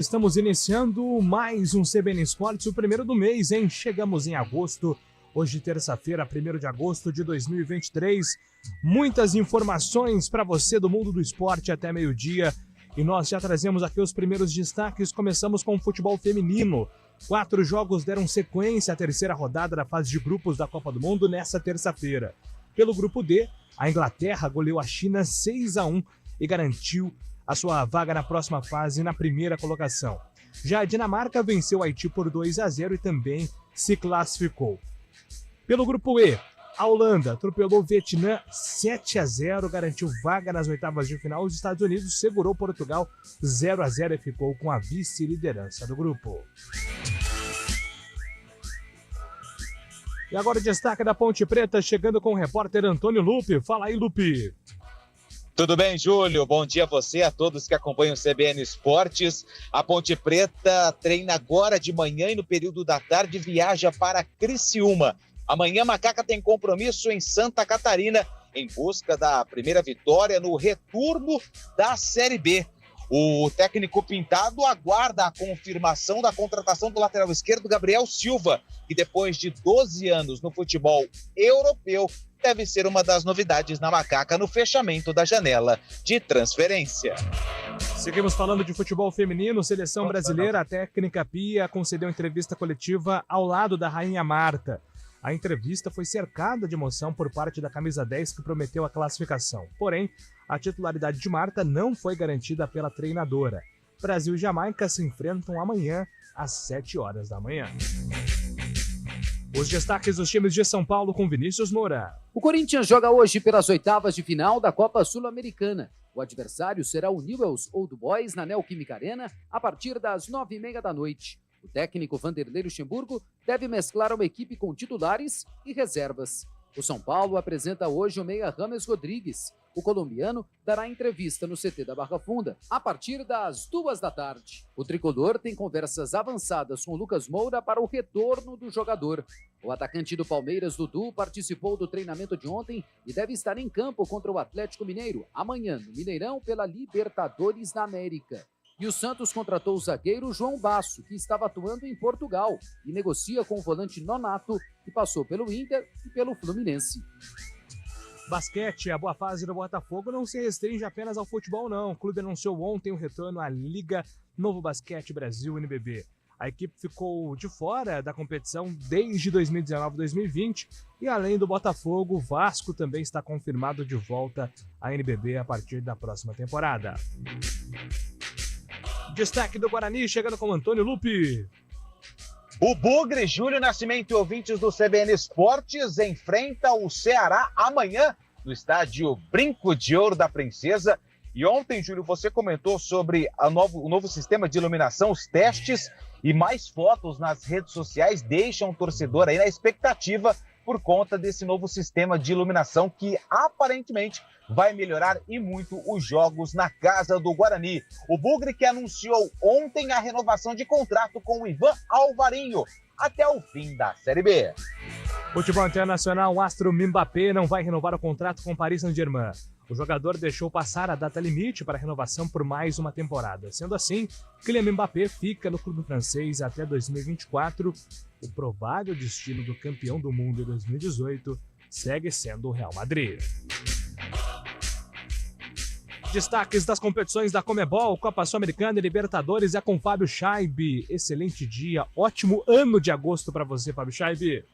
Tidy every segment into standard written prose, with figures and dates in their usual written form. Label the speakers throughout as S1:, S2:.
S1: Estamos iniciando mais um CBN Esportes, o primeiro do mês, hein? Chegamos em agosto, hoje terça-feira, 1º de agosto de 2023. Muitas informações para você do mundo do esporte até meio-dia. E nós já trazemos aqui os primeiros destaques. Começamos com o futebol feminino. 4 jogos deram sequência à terceira rodada da fase de grupos da Copa do Mundo nesta terça-feira. Pelo grupo D, a Inglaterra goleou a China 6-1 e garantiu a sua vaga na próxima fase na primeira colocação. Já a Dinamarca venceu o Haiti por 2-0 e também se classificou. Pelo grupo E, a Holanda atropelou o Vietnã 7-0, garantiu vaga nas oitavas de final. Os Estados Unidos segurou Portugal 0-0 e ficou com a vice-liderança do grupo. E agora o destaque da Ponte Preta, chegando com o repórter Antônio Lupe. Fala aí, Lupe.
S2: Tudo bem, Júlio? Bom dia a você, a todos que acompanham o CBN Esportes. A Ponte Preta treina agora de manhã e no período da tarde viaja para Criciúma. Amanhã, Macaca tem compromisso em Santa Catarina em busca da primeira vitória no retorno da Série B. O técnico Pintado aguarda a confirmação da contratação do lateral esquerdo Gabriel Silva, que depois de 12 anos no futebol europeu, deve ser uma das novidades na Macaca no fechamento da janela de transferência.
S1: Seguimos falando de futebol feminino. Seleção brasileira, a técnica Pia concedeu entrevista coletiva ao lado da Rainha Marta. A entrevista foi cercada de emoção por parte da camisa 10, que prometeu a classificação. Porém, a titularidade de Marta não foi garantida pela treinadora. Brasil e Jamaica se enfrentam amanhã às 7 horas da manhã. Os destaques dos times de São Paulo com Vinícius Moura.
S3: O Corinthians joga hoje pelas oitavas de final da Copa Sul-Americana. O adversário será o Newell's Old Boys na Neoquímica Arena a partir das 9h30 da noite. O técnico Vanderlei Luxemburgo deve mesclar uma equipe com titulares e reservas. O São Paulo apresenta hoje o meia James Rodrigues. O colombiano dará entrevista no CT da Barra Funda a partir das 2 da tarde. O tricolor tem conversas avançadas com o Lucas Moura para o retorno do jogador. O atacante do Palmeiras, Dudu, participou do treinamento de ontem e deve estar em campo contra o Atlético Mineiro amanhã no Mineirão pela Libertadores da América. E o Santos contratou o zagueiro João Basso, que estava atuando em Portugal, e negocia com o volante Nonato, que passou pelo Inter e pelo Fluminense.
S1: Basquete, a boa fase do Botafogo não se restringe apenas ao futebol, não. O clube anunciou ontem o retorno à Liga Novo Basquete Brasil NBB. A equipe ficou de fora da competição desde 2019-2020 e, além do Botafogo, o Vasco também está confirmado de volta à NBB a partir da próxima temporada. Destaque do Guarani, chegando com Antônio Lupe.
S2: O Bugre, Júlio Nascimento e ouvintes do CBN Esportes enfrenta o Ceará amanhã no estádio Brinco de Ouro da Princesa. E ontem, Júlio, você comentou sobre o novo sistema de iluminação, os testes, e mais fotos nas redes sociais deixam o torcedor aí na expectativa por conta desse novo sistema de iluminação que aparentemente vai melhorar e muito os jogos na casa do Guarani. O Bugre que anunciou ontem a renovação de contrato com o Ivan Alvarinho até o fim da Série B.
S1: Futebol internacional, o astro Mbappé não vai renovar o contrato com o Paris Saint-Germain. O jogador deixou passar a data limite para a renovação por mais uma temporada. Sendo assim, Kylian Mbappé fica no clube francês até 2024. O provável destino do campeão do mundo em 2018 segue sendo o Real Madrid. Destaques das competições da Conmebol, Copa Sul-Americana e Libertadores é com Fábio Schaibe. Excelente dia, ótimo ano de agosto para você, Fábio Schaibe.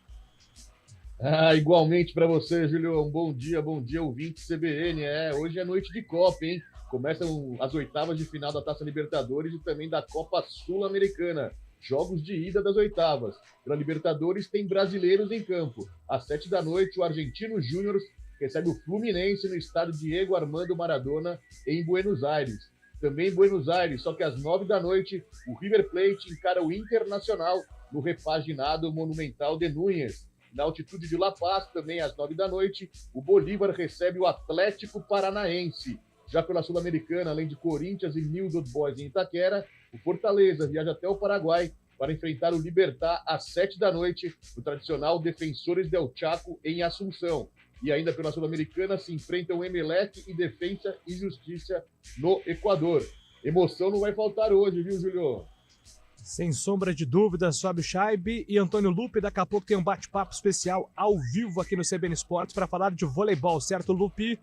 S4: Igualmente para você, Júlio. Um bom dia, ouvinte CBN. Hoje é noite de Copa, hein? Começam as oitavas de final da Taça Libertadores e também da Copa Sul-Americana. Jogos de ida das oitavas. Pela Libertadores tem brasileiros em campo. Às 7 da noite, o Argentino Júnior recebe o Fluminense no estádio Diego Armando Maradona, em Buenos Aires. Também em Buenos Aires, só que às 9 da noite, o River Plate encara o Internacional no repaginado Monumental de Núñez. Na altitude de La Paz, também às 9 da noite, o Bolívar recebe o Atlético Paranaense. Já pela Sul-Americana, além de Corinthians e Newell's Old Boys em Itaquera, o Fortaleza viaja até o Paraguai para enfrentar o Libertad às 7 da noite, no tradicional Defensores del Chaco, em Assunção. E ainda pela Sul-Americana se enfrentam Emelec e Defensa e Justiça no Equador. Emoção não vai faltar hoje, viu, Júlio?
S1: Sem sombra de dúvidas, Fábio Scheibe e Antônio Lupe. Daqui a pouco tem um bate-papo especial ao vivo aqui no CBN Esportes para falar de voleibol, certo, Lupe?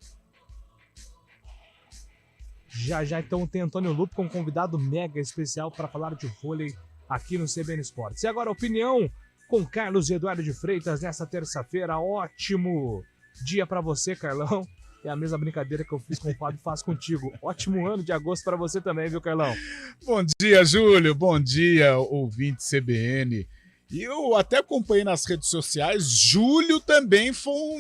S1: Já então tem Antônio Lupe com um convidado mega especial para falar de vôlei aqui no CBN Esportes. E agora a opinião com Carlos Eduardo de Freitas nessa terça-feira. Ótimo dia para você, Carlão. É a mesma brincadeira que eu fiz com o Fábio, faço contigo. Ótimo ano de agosto para você também, viu, Carlão?
S5: Bom dia, Júlio. Bom dia, ouvinte CBN. E eu até acompanhei nas redes sociais, julho também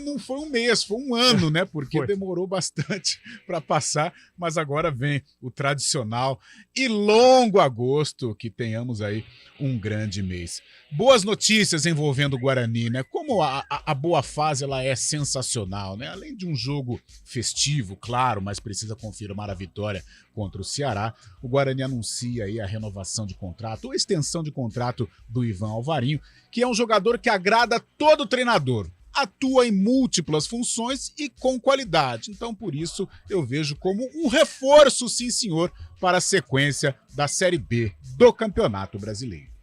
S5: não foi um mês, foi um ano, né? Porque demorou bastante para passar, mas agora vem o tradicional e longo agosto, que tenhamos aí um grande mês. Boas notícias envolvendo o Guarani, né? Como a boa fase ela é sensacional, né? Além de um jogo festivo, claro, mas precisa confirmar a vitória contra o Ceará, o Guarani anuncia aí a renovação de contrato, ou extensão de contrato do Ivan Alvarinho, que é um jogador que agrada todo treinador. Atua em múltiplas funções e com qualidade. Então, por isso, eu vejo como um reforço, sim senhor, para a sequência da Série B do Campeonato Brasileiro.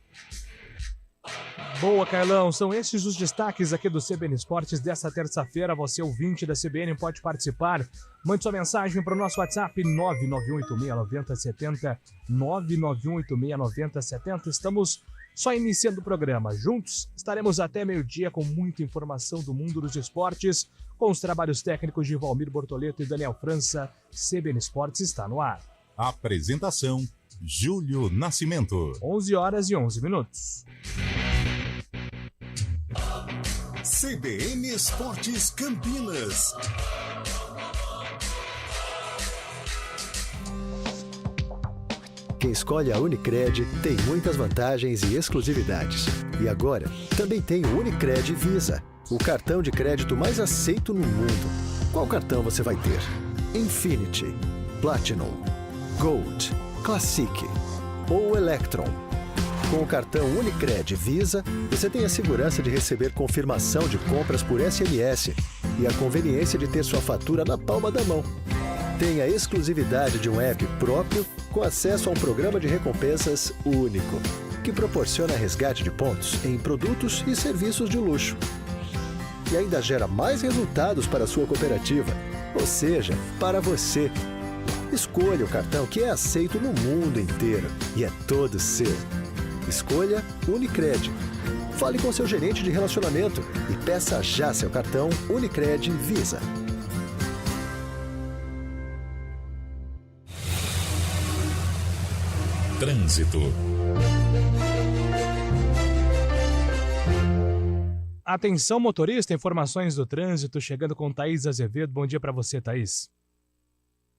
S1: Boa, Carlão. São esses os destaques aqui do CBN Esportes desta terça-feira. Você, ouvinte da CBN, pode participar. Mande sua mensagem para o nosso WhatsApp 991869070, 991869070. Estamos só iniciando o programa. Juntos estaremos até meio-dia com muita informação do mundo dos esportes, com os trabalhos técnicos de Valmir Bortoleto e Daniel França. CBN Esportes está no ar.
S6: Apresentação: Júlio Nascimento.
S1: 11h11.
S6: CBN Esportes Campinas.
S7: Quem escolhe a Unicred tem muitas vantagens e exclusividades. E agora, também tem o Unicred Visa, o cartão de crédito mais aceito no mundo. Qual cartão você vai ter? Infinity, Platinum, Gold, Classic ou Electron? Com o cartão Unicred Visa, você tem a segurança de receber confirmação de compras por SMS e a conveniência de ter sua fatura na palma da mão. Tem a exclusividade de um app próprio com acesso a um programa de recompensas único, que proporciona resgate de pontos em produtos e serviços de luxo. E ainda gera mais resultados para a sua cooperativa, ou seja, para você. Escolha o cartão que é aceito no mundo inteiro e é todo seu. Escolha Unicred. Fale com seu gerente de relacionamento e peça já seu cartão Unicred Visa.
S6: Trânsito.
S1: Atenção, motorista, informações do trânsito, chegando com Thaís Azevedo. Bom dia para você, Thaís.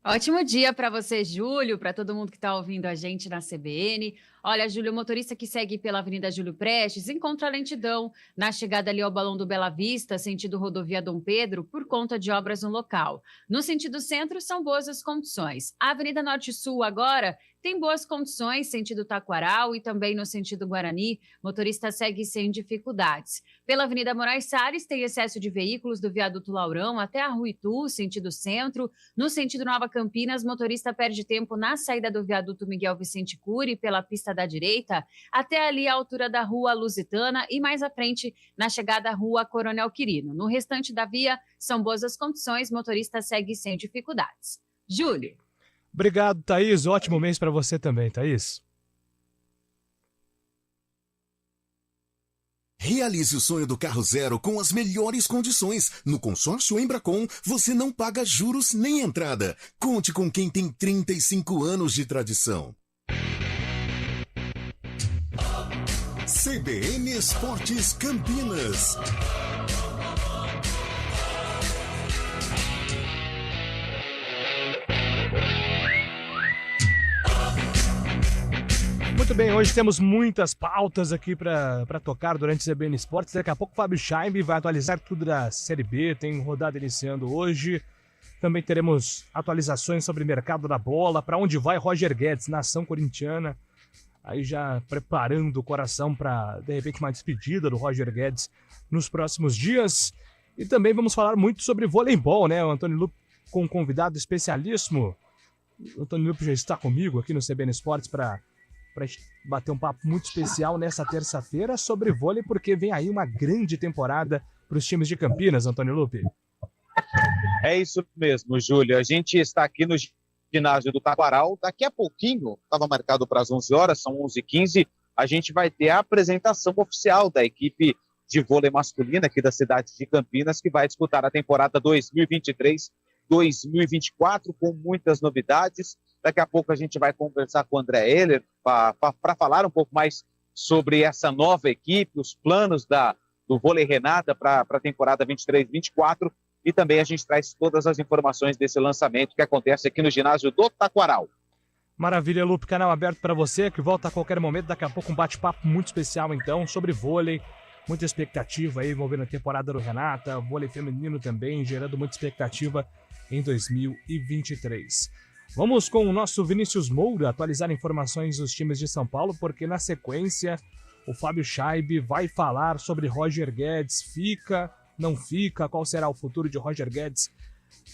S8: Ótimo dia para você, Júlio, para todo mundo que está ouvindo a gente na CBN. Olha, Júlio, o motorista que segue pela Avenida Júlio Prestes encontra lentidão na chegada ali ao Balão do Bela Vista, sentido rodovia Dom Pedro, por conta de obras no local. No sentido centro, são boas as condições. A Avenida Norte-Sul agora tem boas condições, sentido Taquaral, e também no sentido Guarani, motorista segue sem dificuldades. Pela Avenida Moraes Salles, tem excesso de veículos do viaduto Laurão até a Rua Itu, sentido centro. No sentido Nova Campinas, motorista perde tempo na saída do viaduto Miguel Vicente Cury, pela pista da direita, até ali a altura da Rua Lusitana e mais à frente na chegada à Rua Coronel Quirino. No restante da via, são boas as condições, motorista segue sem dificuldades. Júlio.
S1: Obrigado, Thaís. Ótimo mês para você também, Thaís.
S6: Realize o sonho do carro zero com as melhores condições. No consórcio Embracon, você não paga juros nem entrada. Conte com quem tem 35 anos de tradição. CBN Esportes Campinas.
S1: Muito bem, hoje temos muitas pautas aqui para tocar durante o CBN Esportes. Daqui a pouco o Fábio Scheibe vai atualizar tudo da Série B, tem rodada iniciando hoje. Também teremos atualizações sobre o mercado da bola, para onde vai Roger Guedes, nação corintiana. Aí já preparando o coração para, de repente, uma despedida do Roger Guedes nos próximos dias. E também vamos falar muito sobre voleibol, né? O Antônio Lupe com um convidado especialíssimo. O Antônio Lupe já está comigo aqui no CBN Esportes para bater um papo muito especial nessa terça-feira sobre vôlei, porque vem aí uma grande temporada para os times de Campinas, Antônio Lupe.
S2: É isso mesmo, Júlio. A gente está aqui no ginásio do Taquaral. Daqui a pouquinho, estava marcado para as 11 horas, são 11h15, a gente vai ter a apresentação oficial da equipe de vôlei masculina aqui da cidade de Campinas, que vai disputar a temporada 2023-2024 com muitas novidades. Daqui a pouco a gente vai conversar com o André Heller para falar um pouco mais sobre essa nova equipe, os planos do vôlei Renata para a temporada 23-24, e também a gente traz todas as informações desse lançamento que acontece aqui no ginásio do Taquaral.
S1: Maravilha, Lupe, canal aberto para você, que volta a qualquer momento. Daqui a pouco um bate-papo muito especial, então, sobre vôlei. Muita expectativa aí envolvendo a temporada do Renata, vôlei feminino também, gerando muita expectativa em 2023. Vamos com o nosso Vinícius Moura atualizar informações dos times de São Paulo, porque na sequência o Fábio Scheibe vai falar sobre Roger Guedes. Fica, não fica? Qual será o futuro de Roger Guedes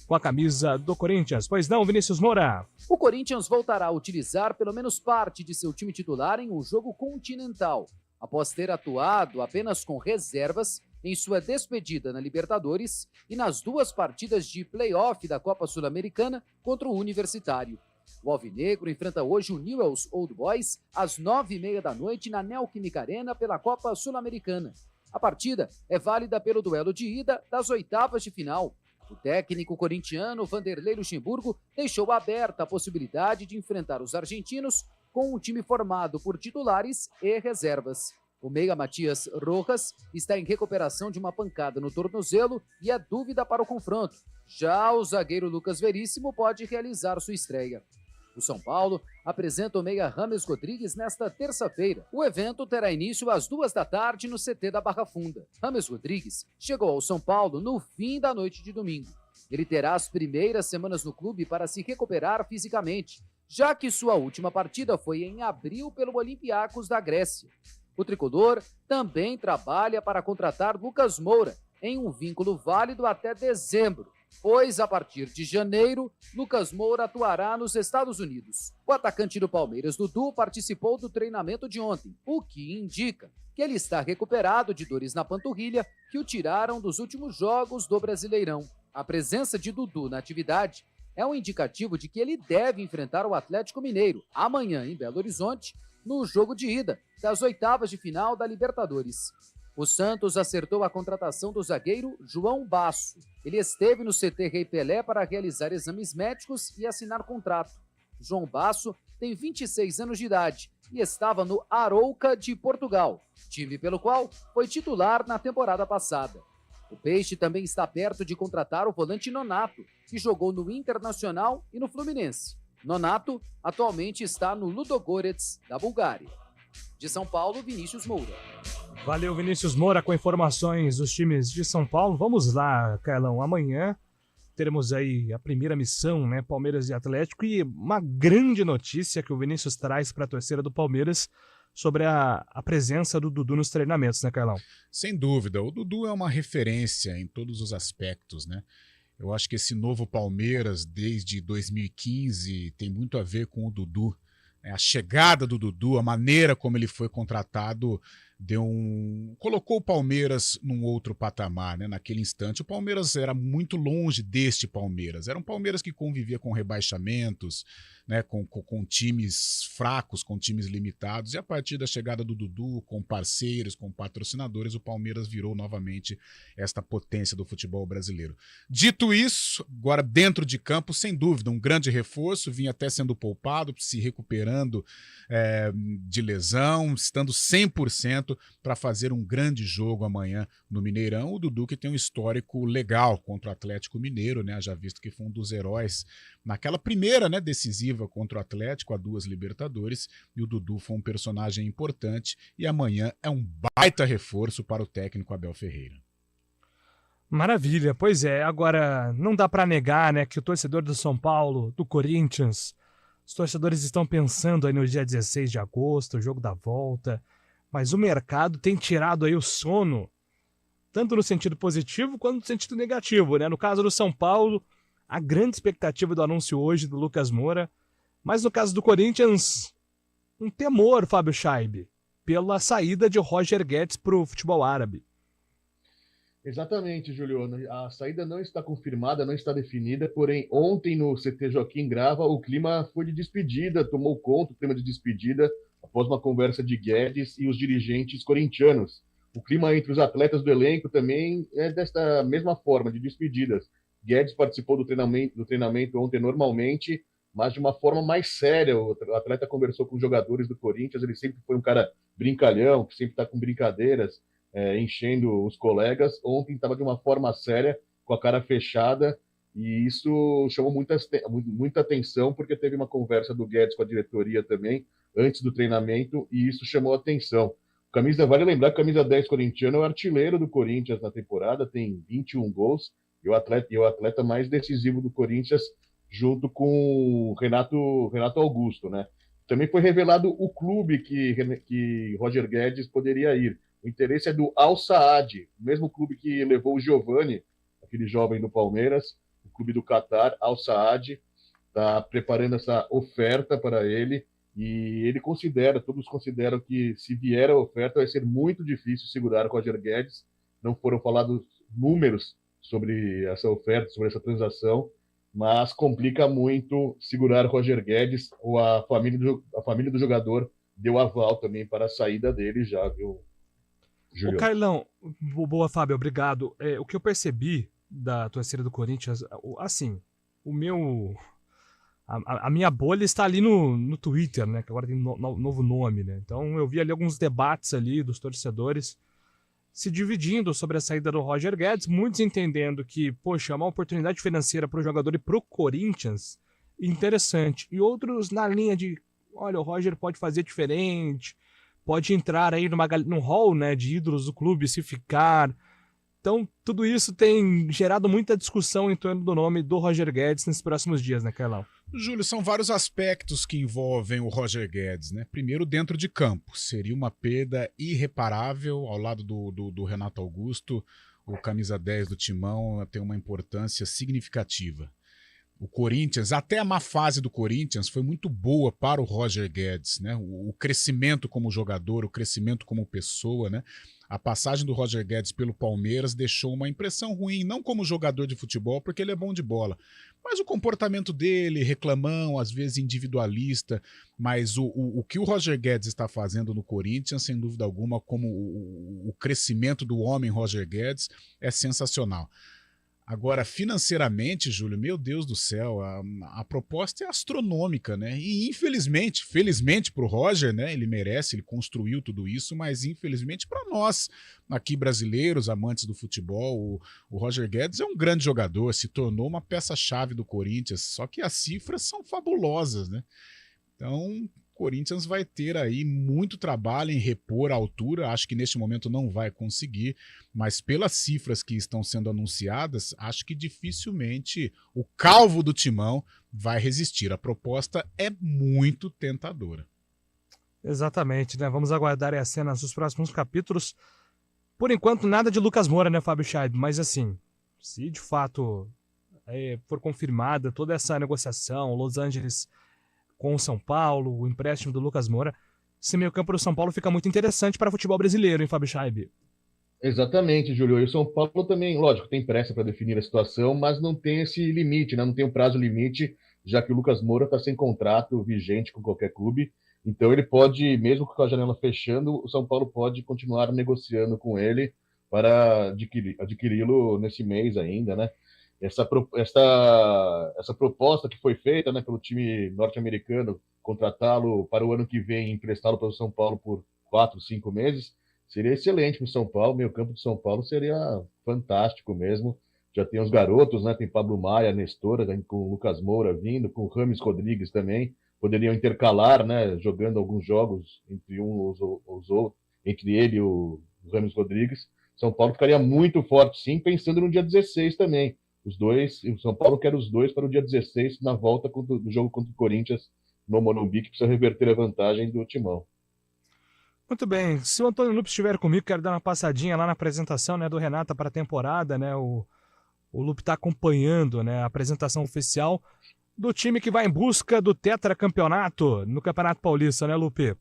S1: com a camisa do Corinthians? Pois não, Vinícius Moura?
S3: O Corinthians voltará a utilizar pelo menos parte de seu time titular em um jogo continental, após ter atuado apenas com reservas em sua despedida na Libertadores e nas 2 partidas de play-off da Copa Sul-Americana contra o Universitário. O Alvinegro enfrenta hoje o Newell's Old Boys às 9h30 da noite na Neoquímica Arena pela Copa Sul-Americana. A partida é válida pelo duelo de ida das 8avas de final. O técnico corintiano Vanderlei Luxemburgo deixou aberta a possibilidade de enfrentar os argentinos com um time formado por titulares e reservas. O meia Matias Rojas está em recuperação de uma pancada no tornozelo e é dúvida para o confronto. Já o zagueiro Lucas Veríssimo pode realizar sua estreia. O São Paulo apresenta o meia Rames Rodrigues nesta terça-feira. O evento terá início às 14h no CT da Barra Funda. Rames Rodrigues chegou ao São Paulo no fim da noite de domingo. Ele terá as primeiras semanas no clube para se recuperar fisicamente, já que sua última partida foi em abril pelo Olympiacos da Grécia. O tricolor também trabalha para contratar Lucas Moura em um vínculo válido até dezembro, pois a partir de janeiro, Lucas Moura atuará nos Estados Unidos. O atacante do Palmeiras, Dudu, participou do treinamento de ontem, o que indica que ele está recuperado de dores na panturrilha que o tiraram dos últimos jogos do Brasileirão. A presença de Dudu na atividade é um indicativo de que ele deve enfrentar o Atlético Mineiro amanhã em Belo Horizonte, no jogo de ida das 8avas de final da Libertadores. O Santos acertou a contratação do zagueiro João Basso. Ele esteve no CT Rei Pelé para realizar exames médicos e assinar contrato. João Basso tem 26 anos de idade e estava no Arouca de Portugal, time pelo qual foi titular na temporada passada. O Peixe também está perto de contratar o volante Nonato, que jogou no Internacional e no Fluminense. Nonato atualmente está no Ludogorets, da Bulgária. De São Paulo, Vinícius Moura.
S1: Valeu, Vinícius Moura, com informações dos times de São Paulo. Vamos lá, Carlão. Amanhã teremos aí a primeira missão, né? Palmeiras e Atlético. E uma grande notícia que o Vinícius traz para a torcida do Palmeiras sobre a presença do Dudu nos treinamentos, né, Carlão?
S5: Sem dúvida. O Dudu é uma referência em todos os aspectos, né? Eu acho que esse novo Palmeiras, desde 2015, tem muito a ver com o Dudu. A chegada do Dudu, a maneira como ele foi contratado, colocou o Palmeiras num outro patamar, né? Naquele instante, o Palmeiras era muito longe deste Palmeiras. Era um Palmeiras que convivia com rebaixamentos, né? Com times fracos, com times limitados. E a partir da chegada do Dudu, com parceiros, com patrocinadores, o Palmeiras virou novamente esta potência do futebol brasileiro. Dito isso, agora dentro de campo, sem dúvida, um grande reforço, vinha até sendo poupado, se recuperando de lesão, estando 100% para fazer um grande jogo amanhã no Mineirão. O Dudu, que tem um histórico legal contra o Atlético Mineiro, né? Já visto que foi um dos heróis naquela primeira, né, decisiva contra o Atlético, a 2 Libertadores, e o Dudu foi um personagem importante, e amanhã é um baita reforço para o técnico Abel Ferreira.
S1: Maravilha, pois é. Agora, não dá para negar, né, que o torcedor do São Paulo, do Corinthians, os torcedores estão pensando aí no dia 16 de agosto, o jogo da volta, mas o mercado tem tirado aí o sono, tanto no sentido positivo quanto no sentido negativo, né? No caso do São Paulo, a grande expectativa do anúncio hoje do Lucas Moura. Mas no caso do Corinthians, um temor, Fábio Scheibe, pela saída de Roger Guedes para o futebol árabe.
S4: Exatamente, Juliano. A saída não está confirmada, não está definida, porém ontem no CT Joaquim Grava o clima foi de despedida, tomou conta o clima de despedida após uma conversa de Guedes e os dirigentes corintianos. O clima entre os atletas do elenco também é desta mesma forma, de despedidas. Guedes participou do treinamento ontem normalmente, mas de uma forma mais séria. O atleta conversou com os jogadores do Corinthians, ele sempre foi um cara brincalhão, que sempre está com brincadeiras, enchendo os colegas. Ontem estava de uma forma séria, com a cara fechada, e isso chamou muita atenção, porque teve uma conversa do Guedes com a diretoria também, antes do treinamento, e isso chamou atenção. Vale lembrar que o camisa 10 corintiano é o artilheiro do Corinthians na temporada, tem 21 gols, e o atleta mais decisivo do Corinthians, junto com o Renato Augusto, né? Também foi revelado o clube que Roger Guedes poderia ir. O interesse é do Al Saad, o mesmo clube que levou o Giovani, aquele jovem do Palmeiras, o clube do Catar. Al Saad está preparando essa oferta para ele, e todos consideram que se vier a oferta vai ser muito difícil segurar o Roger Guedes. Não foram falados números sobre essa oferta, sobre essa transação, mas complica muito segurar Roger Guedes, ou a família do jogador deu aval também para a saída dele já, viu, Júlio?
S1: Ô, Carlão, boa, Fábio, obrigado. O que eu percebi da torcida do Corinthians, assim, a minha bolha está ali no Twitter, né, que agora tem novo nome, né, então eu vi ali alguns debates ali dos torcedores se dividindo sobre a saída do Roger Guedes, muitos entendendo que, poxa, é uma oportunidade financeira para o jogador e para o Corinthians interessante, e outros na linha de, olha, o Roger pode fazer diferente, pode entrar aí num hall, né, de ídolos do clube se ficar. Então, tudo isso tem gerado muita discussão em torno do nome do Roger Guedes nesses próximos dias, né, Carlão?
S5: Júlio, são vários aspectos que envolvem o Roger Guedes, né? Primeiro, dentro de campo. Seria uma perda irreparável ao lado do Renato Augusto. O camisa 10 do Timão tem uma importância significativa. O Corinthians, até a má fase do Corinthians foi muito boa para o Roger Guedes, né? O crescimento como jogador, o crescimento como pessoa, né? A passagem do Roger Guedes pelo Palmeiras deixou uma impressão ruim, não como jogador de futebol, porque ele é bom de bola, mas o comportamento dele, reclamão, às vezes individualista, mas o que o Roger Guedes está fazendo no Corinthians, sem dúvida alguma, como o crescimento do homem Roger Guedes, é sensacional. Agora, financeiramente, Júlio, meu Deus do céu, a proposta é astronômica, né? E infelizmente, felizmente para o Roger, né? Ele merece, ele construiu tudo isso, mas infelizmente para nós, aqui brasileiros, amantes do futebol, o Roger Guedes é um grande jogador, se tornou uma peça-chave do Corinthians, só que as cifras são fabulosas, né? Então, o Corinthians vai ter aí muito trabalho em repor a altura, acho que neste momento não vai conseguir, mas pelas cifras que estão sendo anunciadas, acho que dificilmente o calvo do Timão vai resistir. A proposta é muito tentadora.
S1: Exatamente, né? Vamos aguardar as cenas dos próximos capítulos. Por enquanto, nada de Lucas Moura, né, Fábio Scheibe? Mas assim, se de fato for confirmada toda essa negociação, Los Angeles com o São Paulo, o empréstimo do Lucas Moura, esse meio campo do São Paulo fica muito interessante para o futebol brasileiro, hein, Fábio Scheibe?
S4: Exatamente, Júlio. E o São Paulo também, lógico, tem pressa para definir a situação, mas não tem esse limite, né? Não tem um prazo limite, já que o Lucas Moura está sem contrato vigente com qualquer clube. Então ele pode, mesmo com a janela fechando, o São Paulo pode continuar negociando com ele para adquiri-lo nesse mês ainda, né? Essa proposta que foi feita, né, pelo time norte-americano, contratá-lo para o ano que vem e emprestá-lo para o São Paulo por 4, 5 meses, seria excelente para o São Paulo. Meio campo do São Paulo seria fantástico mesmo. Já tem os garotos, né, tem Pablo Maia, Nestor, com o Lucas Moura vindo, com o Rames Rodrigues também. Poderiam intercalar, né, jogando alguns jogos entre entre ele e o Rames Rodrigues. São Paulo ficaria muito forte, sim, pensando no dia 16 também. O São Paulo quer os dois para o dia 16, na volta do jogo contra o Corinthians no Morumbi, que precisa reverter a vantagem do Timão.
S1: Muito bem, se o Antônio Lupes estiver comigo, quero dar uma passadinha lá na apresentação, né, do Renata para a temporada, né, o O Lupe está acompanhando, né, a apresentação oficial do time que vai em busca do tetracampeonato no Campeonato Paulista, né, Lupe?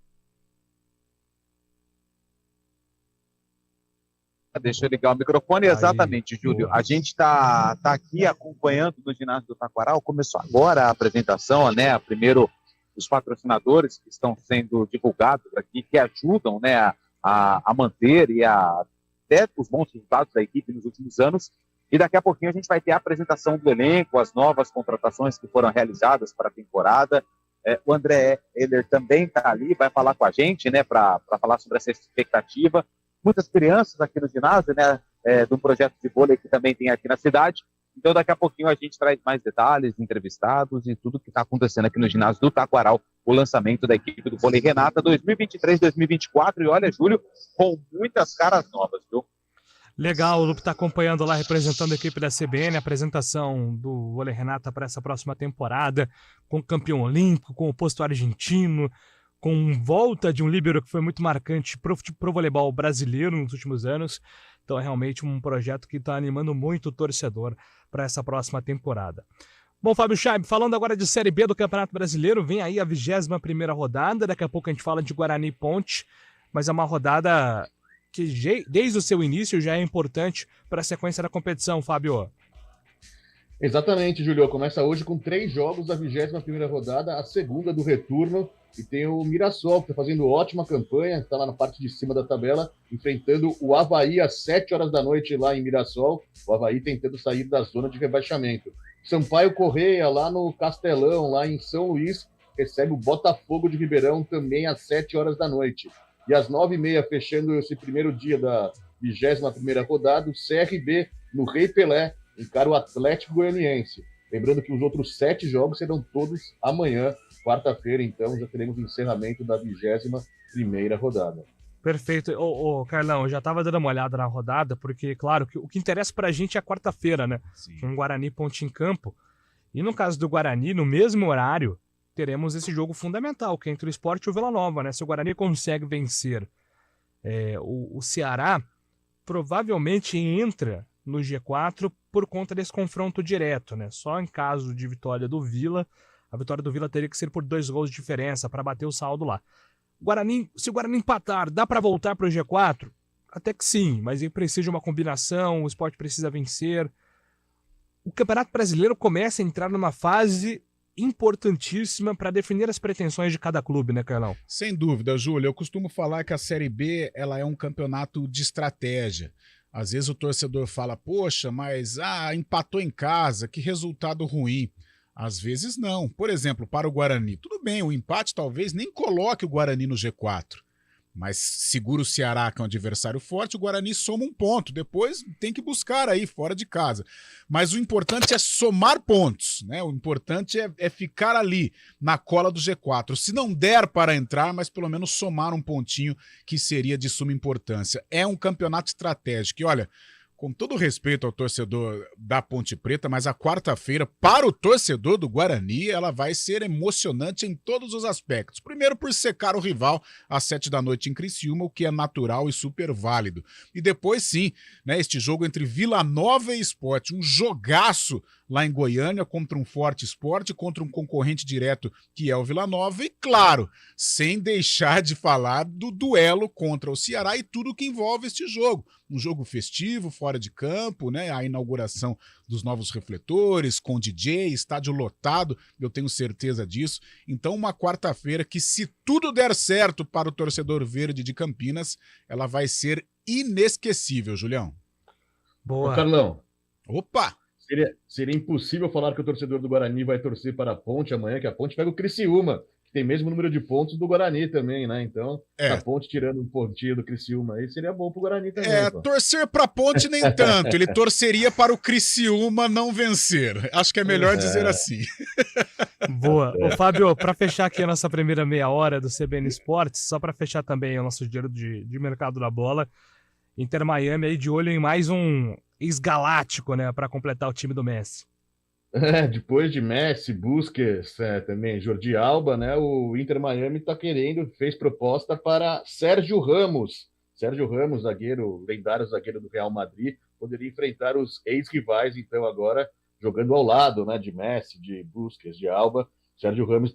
S2: Deixa eu ligar o microfone. Exatamente, Júlio. A gente tá aqui acompanhando no ginásio do Taquaral. Começou agora a apresentação, né? Primeiro, os patrocinadores que estão sendo divulgados aqui, que ajudam, né, a manter e até os bons resultados da equipe nos últimos anos. E daqui a pouquinho a gente vai ter a apresentação do elenco, as novas contratações que foram realizadas para a temporada. O André Ehler também está ali, vai falar com a gente, né, para falar sobre essa expectativa. Muitas crianças aqui no ginásio, né, de um projeto de vôlei que também tem aqui na cidade. Então, daqui a pouquinho a gente traz mais detalhes, entrevistados e tudo que está acontecendo aqui no ginásio do Taquaral, o lançamento da equipe do vôlei Renata 2023-2024. E olha, Júlio, com muitas caras novas, viu?
S1: Legal, o Lupe está acompanhando lá, representando a equipe da CBN, a apresentação do vôlei Renata para essa próxima temporada, com o campeão olímpico, com o posto argentino, com volta de um líbero que foi muito marcante pro voleibol brasileiro nos últimos anos. Então é realmente um projeto que está animando muito o torcedor para essa próxima temporada. Bom, Fábio Chaib, falando agora de Série B do Campeonato Brasileiro, vem aí a 21ª rodada, daqui a pouco a gente fala de Guarani e Ponte, mas é uma rodada que desde o seu início já é importante para a sequência da competição, Fábio.
S4: Exatamente, Júlio. Começa hoje com 3 jogos da 21ª rodada, a segunda do retorno, e tem o Mirassol, que está fazendo ótima campanha, está lá na parte de cima da tabela, enfrentando o Avaí às 7 horas da noite lá em Mirassol, o Avaí tentando sair da zona de rebaixamento. Sampaio Correia, lá no Castelão, lá em São Luís, recebe o Botafogo de Ribeirão também às 7 horas da noite. E às 9h30, fechando esse primeiro dia da 21ª rodada, o CRB, no Rei Pelé, encara o Atlético Goianiense. Lembrando que os outros 7 jogos serão todos amanhã, quarta-feira, então já teremos o encerramento da 21ª rodada.
S1: Perfeito. Carlão, eu já estava dando uma olhada na rodada, porque, claro, o que interessa pra gente é a quarta-feira, né?
S5: Sim.
S1: Com Guarani e Ponte em campo. E no caso do Guarani, no mesmo horário, teremos esse jogo fundamental, que é entre o Sport e o Vila Nova, né? Se o Guarani consegue vencer o Ceará, provavelmente entra no G4 por conta desse confronto direto, né? Só em caso de vitória do Vila, a vitória do Vila teria que ser por 2 gols de diferença para bater o saldo lá. Se o Guarani empatar, dá para voltar para o G4? Até que sim, mas ele precisa de uma combinação, o Sport precisa vencer. O Campeonato Brasileiro começa a entrar numa fase importantíssima para definir as pretensões de cada clube, né, Carlão?
S5: Sem dúvida, Júlio. Eu costumo falar que a Série B ela é um campeonato de estratégia. Às vezes o torcedor fala, poxa, mas empatou em casa, que resultado ruim. Às vezes não. Por exemplo, para o Guarani, tudo bem, o empate talvez nem coloque o Guarani no G4. Mas segura o Ceará, que é um adversário forte, o Guarani soma um ponto. Depois tem que buscar aí, fora de casa. Mas o importante é somar pontos, né? O importante é ficar ali, na cola do G4. Se não der para entrar, mas pelo menos somar um pontinho que seria de suma importância. É um campeonato estratégico. E olha, com todo respeito ao torcedor da Ponte Preta, mas a quarta-feira, para o torcedor do Guarani, ela vai ser emocionante em todos os aspectos. Primeiro, por secar o rival às 7 da noite em Criciúma, o que é natural e super válido. E depois, sim, né, este jogo entre Vila Nova e Sport, um jogaço lá em Goiânia contra um forte Sport, contra um concorrente direto que é o Vila Nova, e claro, sem deixar de falar do duelo contra o Ceará e tudo que envolve este jogo. Um jogo festivo, fora de campo, né? A inauguração dos novos refletores, com DJ, estádio lotado, eu tenho certeza disso. Então, uma quarta-feira que, se tudo der certo para o torcedor verde de Campinas, ela vai ser inesquecível, Julião.
S1: Boa.
S4: Ô, Carlão.
S5: Opa!
S4: Seria impossível falar que o torcedor do Guarani vai torcer para a Ponte amanhã, que a Ponte pega o Criciúma, que tem o mesmo número de pontos do Guarani também, né? Então, a Ponte tirando um pontinho do Criciúma aí, seria bom pro Guarani também.
S5: Torcer para a Ponte nem tanto, ele torceria para o Criciúma não vencer. Acho que é melhor dizer assim.
S1: Boa. Ô, Fábio, para fechar aqui a nossa primeira meia hora do CBN Esportes, só para fechar também o nosso dinheiro de mercado da bola, Inter Miami aí de olho em mais um ex-galáctico, né, para completar o time do Messi.
S4: Depois de Messi, Busquets, também Jordi Alba, né, o Inter Miami fez proposta para Sérgio Ramos, lendário zagueiro do Real Madrid, poderia enfrentar os ex-rivais, então agora jogando ao lado, né, de Messi, de Busquets, de Alba. Sérgio Ramos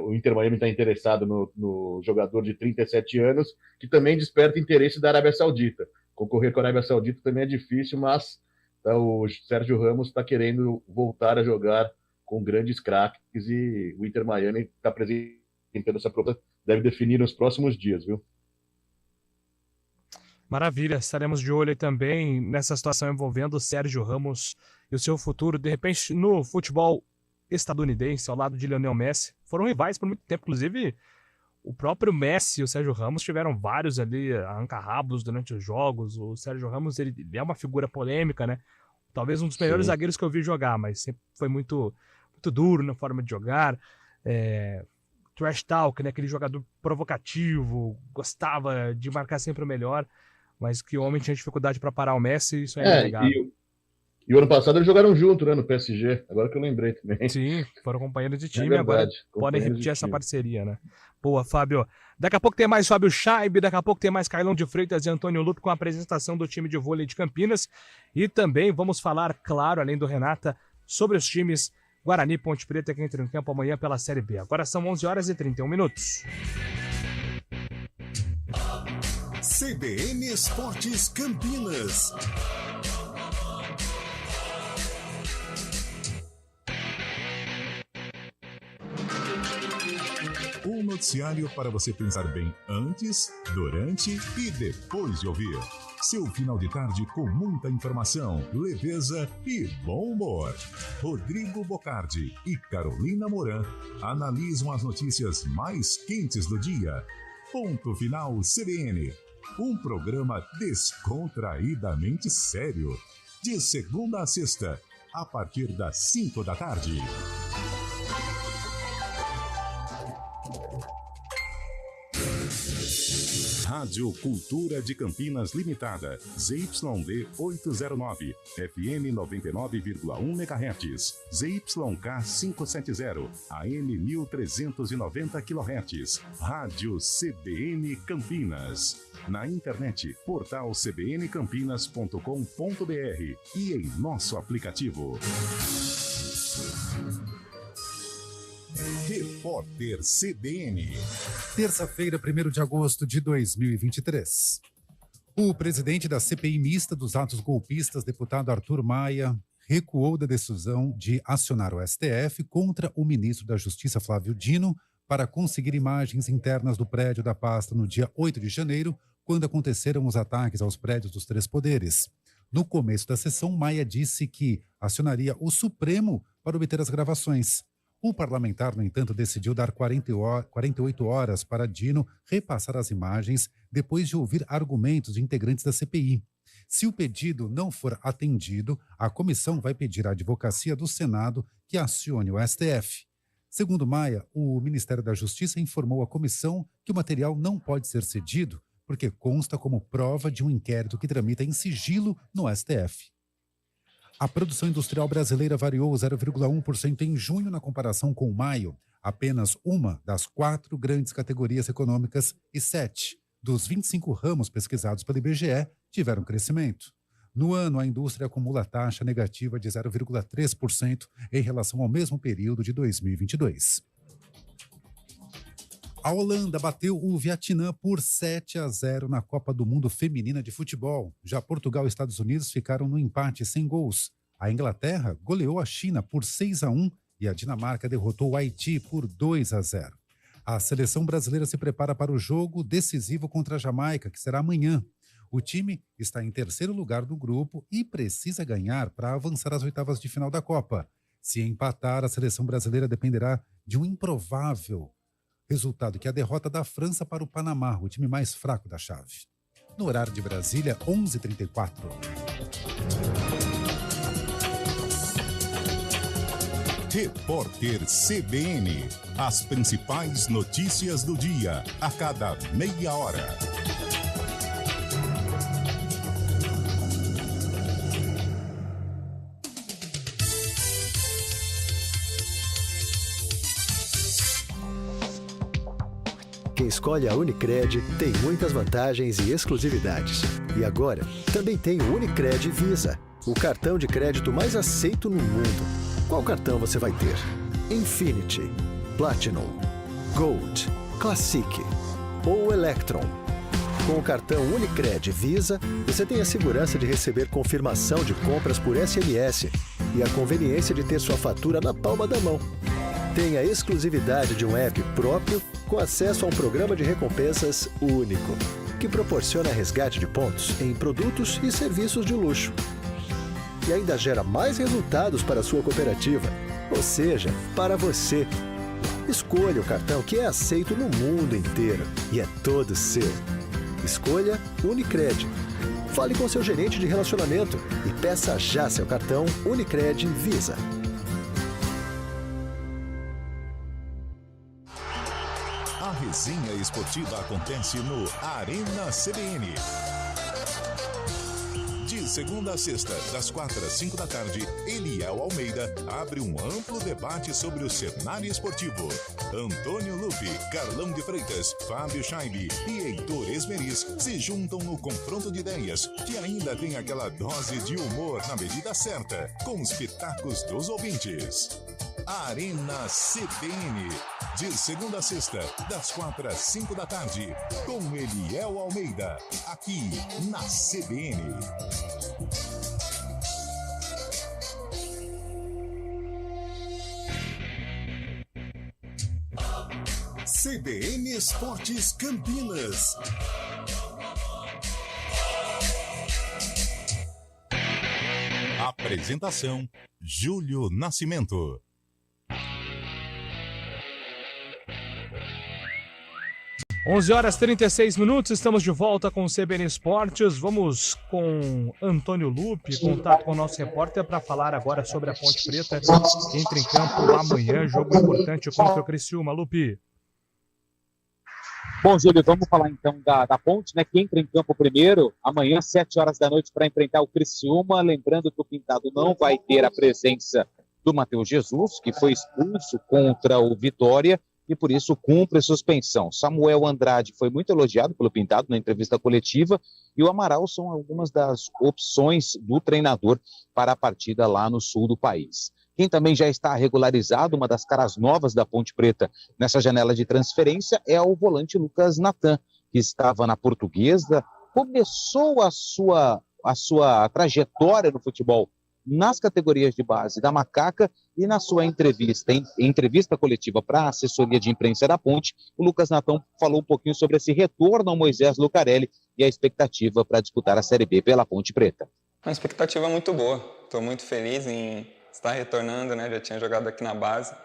S4: o Inter Miami está interessado no jogador de 37 anos, que também desperta interesse da Arábia Saudita. Concorrer com a Arábia Saudita também é difícil, mas o Sérgio Ramos está querendo voltar a jogar com grandes craques e o Inter Miami está apresentando essa proposta, deve definir nos próximos dias, viu?
S1: Maravilha, estaremos de olho aí também nessa situação envolvendo o Sérgio Ramos e o seu futuro, de repente, no futebol estadunidense, ao lado de Lionel Messi. Foram rivais por muito tempo, inclusive o próprio Messi e o Sérgio Ramos tiveram vários ali arranca-rabos durante os jogos. O Sérgio Ramos, ele é uma figura polêmica, né? Talvez um dos melhores zagueiros que eu vi jogar, mas sempre foi muito, muito duro na forma de jogar. Trash talk, né? Aquele jogador provocativo, gostava de marcar sempre o melhor, mas que o homem tinha dificuldade para parar o Messi, isso é legal.
S4: E o ano passado eles jogaram junto, né, no PSG, agora que eu lembrei também.
S1: Sim, foram companheiros de time, agora podem repetir essa parceria, né? Boa, Fábio. Daqui a pouco tem mais Fábio Scheibe, daqui a pouco tem mais Carlão de Freitas e Antônio Lupe com a apresentação do time de vôlei de Campinas. E também vamos falar, claro, além do Renata, sobre os times Guarani e Ponte Preta que entram em campo amanhã pela Série B. Agora são 11h31.
S6: CBN Esportes Campinas. Um noticiário para você pensar bem antes, durante e depois de ouvir. Seu final de tarde com muita informação, leveza e bom humor. Rodrigo Bocardi e Carolina Moran analisam as notícias mais quentes do dia. Ponto Final CBN. Um programa descontraídamente sério. De segunda a sexta, a partir das 5 da tarde. Rádio Cultura de Campinas Limitada, ZYD 809, FM 99,1 MHz, ZYK 570, AM 1390 kHz, Rádio CBN Campinas. Na internet, portal cbncampinas.com.br e em nosso aplicativo. Repórter CBN.
S9: Terça-feira, 1º de agosto de 2023. O presidente da CPI mista dos atos golpistas, deputado Arthur Maia, recuou da decisão de acionar o STF contra o ministro da Justiça, Flávio Dino, para conseguir imagens internas do prédio da pasta no dia 8 de janeiro, quando aconteceram os ataques aos prédios dos três poderes. No começo da sessão, Maia disse que acionaria o Supremo para obter as gravações. O parlamentar, no entanto, decidiu dar 48 horas para Dino repassar as imagens depois de ouvir argumentos de integrantes da CPI. Se o pedido não for atendido, a comissão vai pedir à Advocacia do Senado que acione o STF. Segundo Maia, o Ministério da Justiça informou à comissão que o material não pode ser cedido porque consta como prova de um inquérito que tramita em sigilo no STF. A produção industrial brasileira variou 0,1% em junho na comparação com maio. Apenas uma das 4 grandes categorias econômicas e 7 dos 25 ramos pesquisados pelo IBGE tiveram crescimento. No ano, a indústria acumula taxa negativa de 0,3% em relação ao mesmo período de 2022. A Holanda bateu o Vietnã por 7-0 na Copa do Mundo Feminina de Futebol. Já Portugal e Estados Unidos ficaram no empate sem gols. A Inglaterra goleou a China por 6-1 e a Dinamarca derrotou o Haiti por 2-0. A seleção brasileira se prepara para o jogo decisivo contra a Jamaica, que será amanhã. O time está em terceiro lugar do grupo e precisa ganhar para avançar às oitavas de final da Copa. Se empatar, a seleção brasileira dependerá de um improvável resultado, que é a derrota da França para o Panamá, o time mais fraco da chave. No horário de Brasília, 11h34.
S6: Repórter CBN. As principais notícias do dia, a cada meia hora.
S7: Quem escolhe a Unicred tem muitas vantagens e exclusividades. E agora, também tem o Unicred Visa, o cartão de crédito mais aceito no mundo. Qual cartão você vai ter? Infinity, Platinum, Gold, Classic ou Electron? Com o cartão Unicred Visa, você tem a segurança de receber confirmação de compras por SMS e a conveniência de ter sua fatura na palma da mão. Tem a exclusividade de um app próprio com acesso a um programa de recompensas único, que proporciona resgate de pontos em produtos e serviços de luxo. E ainda gera mais resultados para a sua cooperativa, ou seja, para você. Escolha o cartão que é aceito no mundo inteiro e é todo seu. Escolha Unicred. Fale com seu gerente de relacionamento e peça já seu cartão Unicred Visa.
S6: A resenha esportiva acontece no Arena CBN. De segunda a sexta, das 4 às 5 da tarde, Eliel Almeida abre um amplo debate sobre o cenário esportivo. Antônio Lupe, Carlão de Freitas, Fábio Scheibe e Heitor Esmeriz se juntam no confronto de ideias, que ainda tem aquela dose de humor na medida certa, com os pitacos dos ouvintes. Arena CBN, de segunda a sexta, das 4 às 5 da tarde, com Eliel Almeida, aqui na CBN. CBN Esportes Campinas. Apresentação: Júlio Nascimento.
S1: Onze horas 36 minutos, estamos de volta com o CBN Esportes. Vamos com Antônio Lupe, contato com o nosso repórter para falar agora sobre a Ponte Preta, que entra em campo amanhã, jogo importante contra o Criciúma. Lupe.
S2: Bom, Júlio, vamos falar então da Ponte, né, que entra em campo primeiro, amanhã, 7 horas da noite, para enfrentar o Criciúma. Lembrando que o Pintado não vai ter a presença do Matheus Jesus, que foi expulso contra o Vitória, e por isso cumpre suspensão. Samuel Andrade foi muito elogiado pelo Pintado na entrevista coletiva, e o Amaral são algumas das opções do treinador para a partida lá no sul do país. Quem também já está regularizado, uma das caras novas da Ponte Preta nessa janela de transferência, é o volante Lucas Natan, que estava na Portuguesa, começou a sua trajetória no futebol nas categorias de base da Macaca, e na sua entrevista coletiva para a assessoria de imprensa da Ponte, o Lucas Natan falou um pouquinho sobre esse retorno ao Moisés Lucarelli e a expectativa para disputar a Série B pela Ponte Preta.
S10: Uma expectativa muito boa, estou muito feliz em estar retornando, né? Já tinha jogado aqui na base,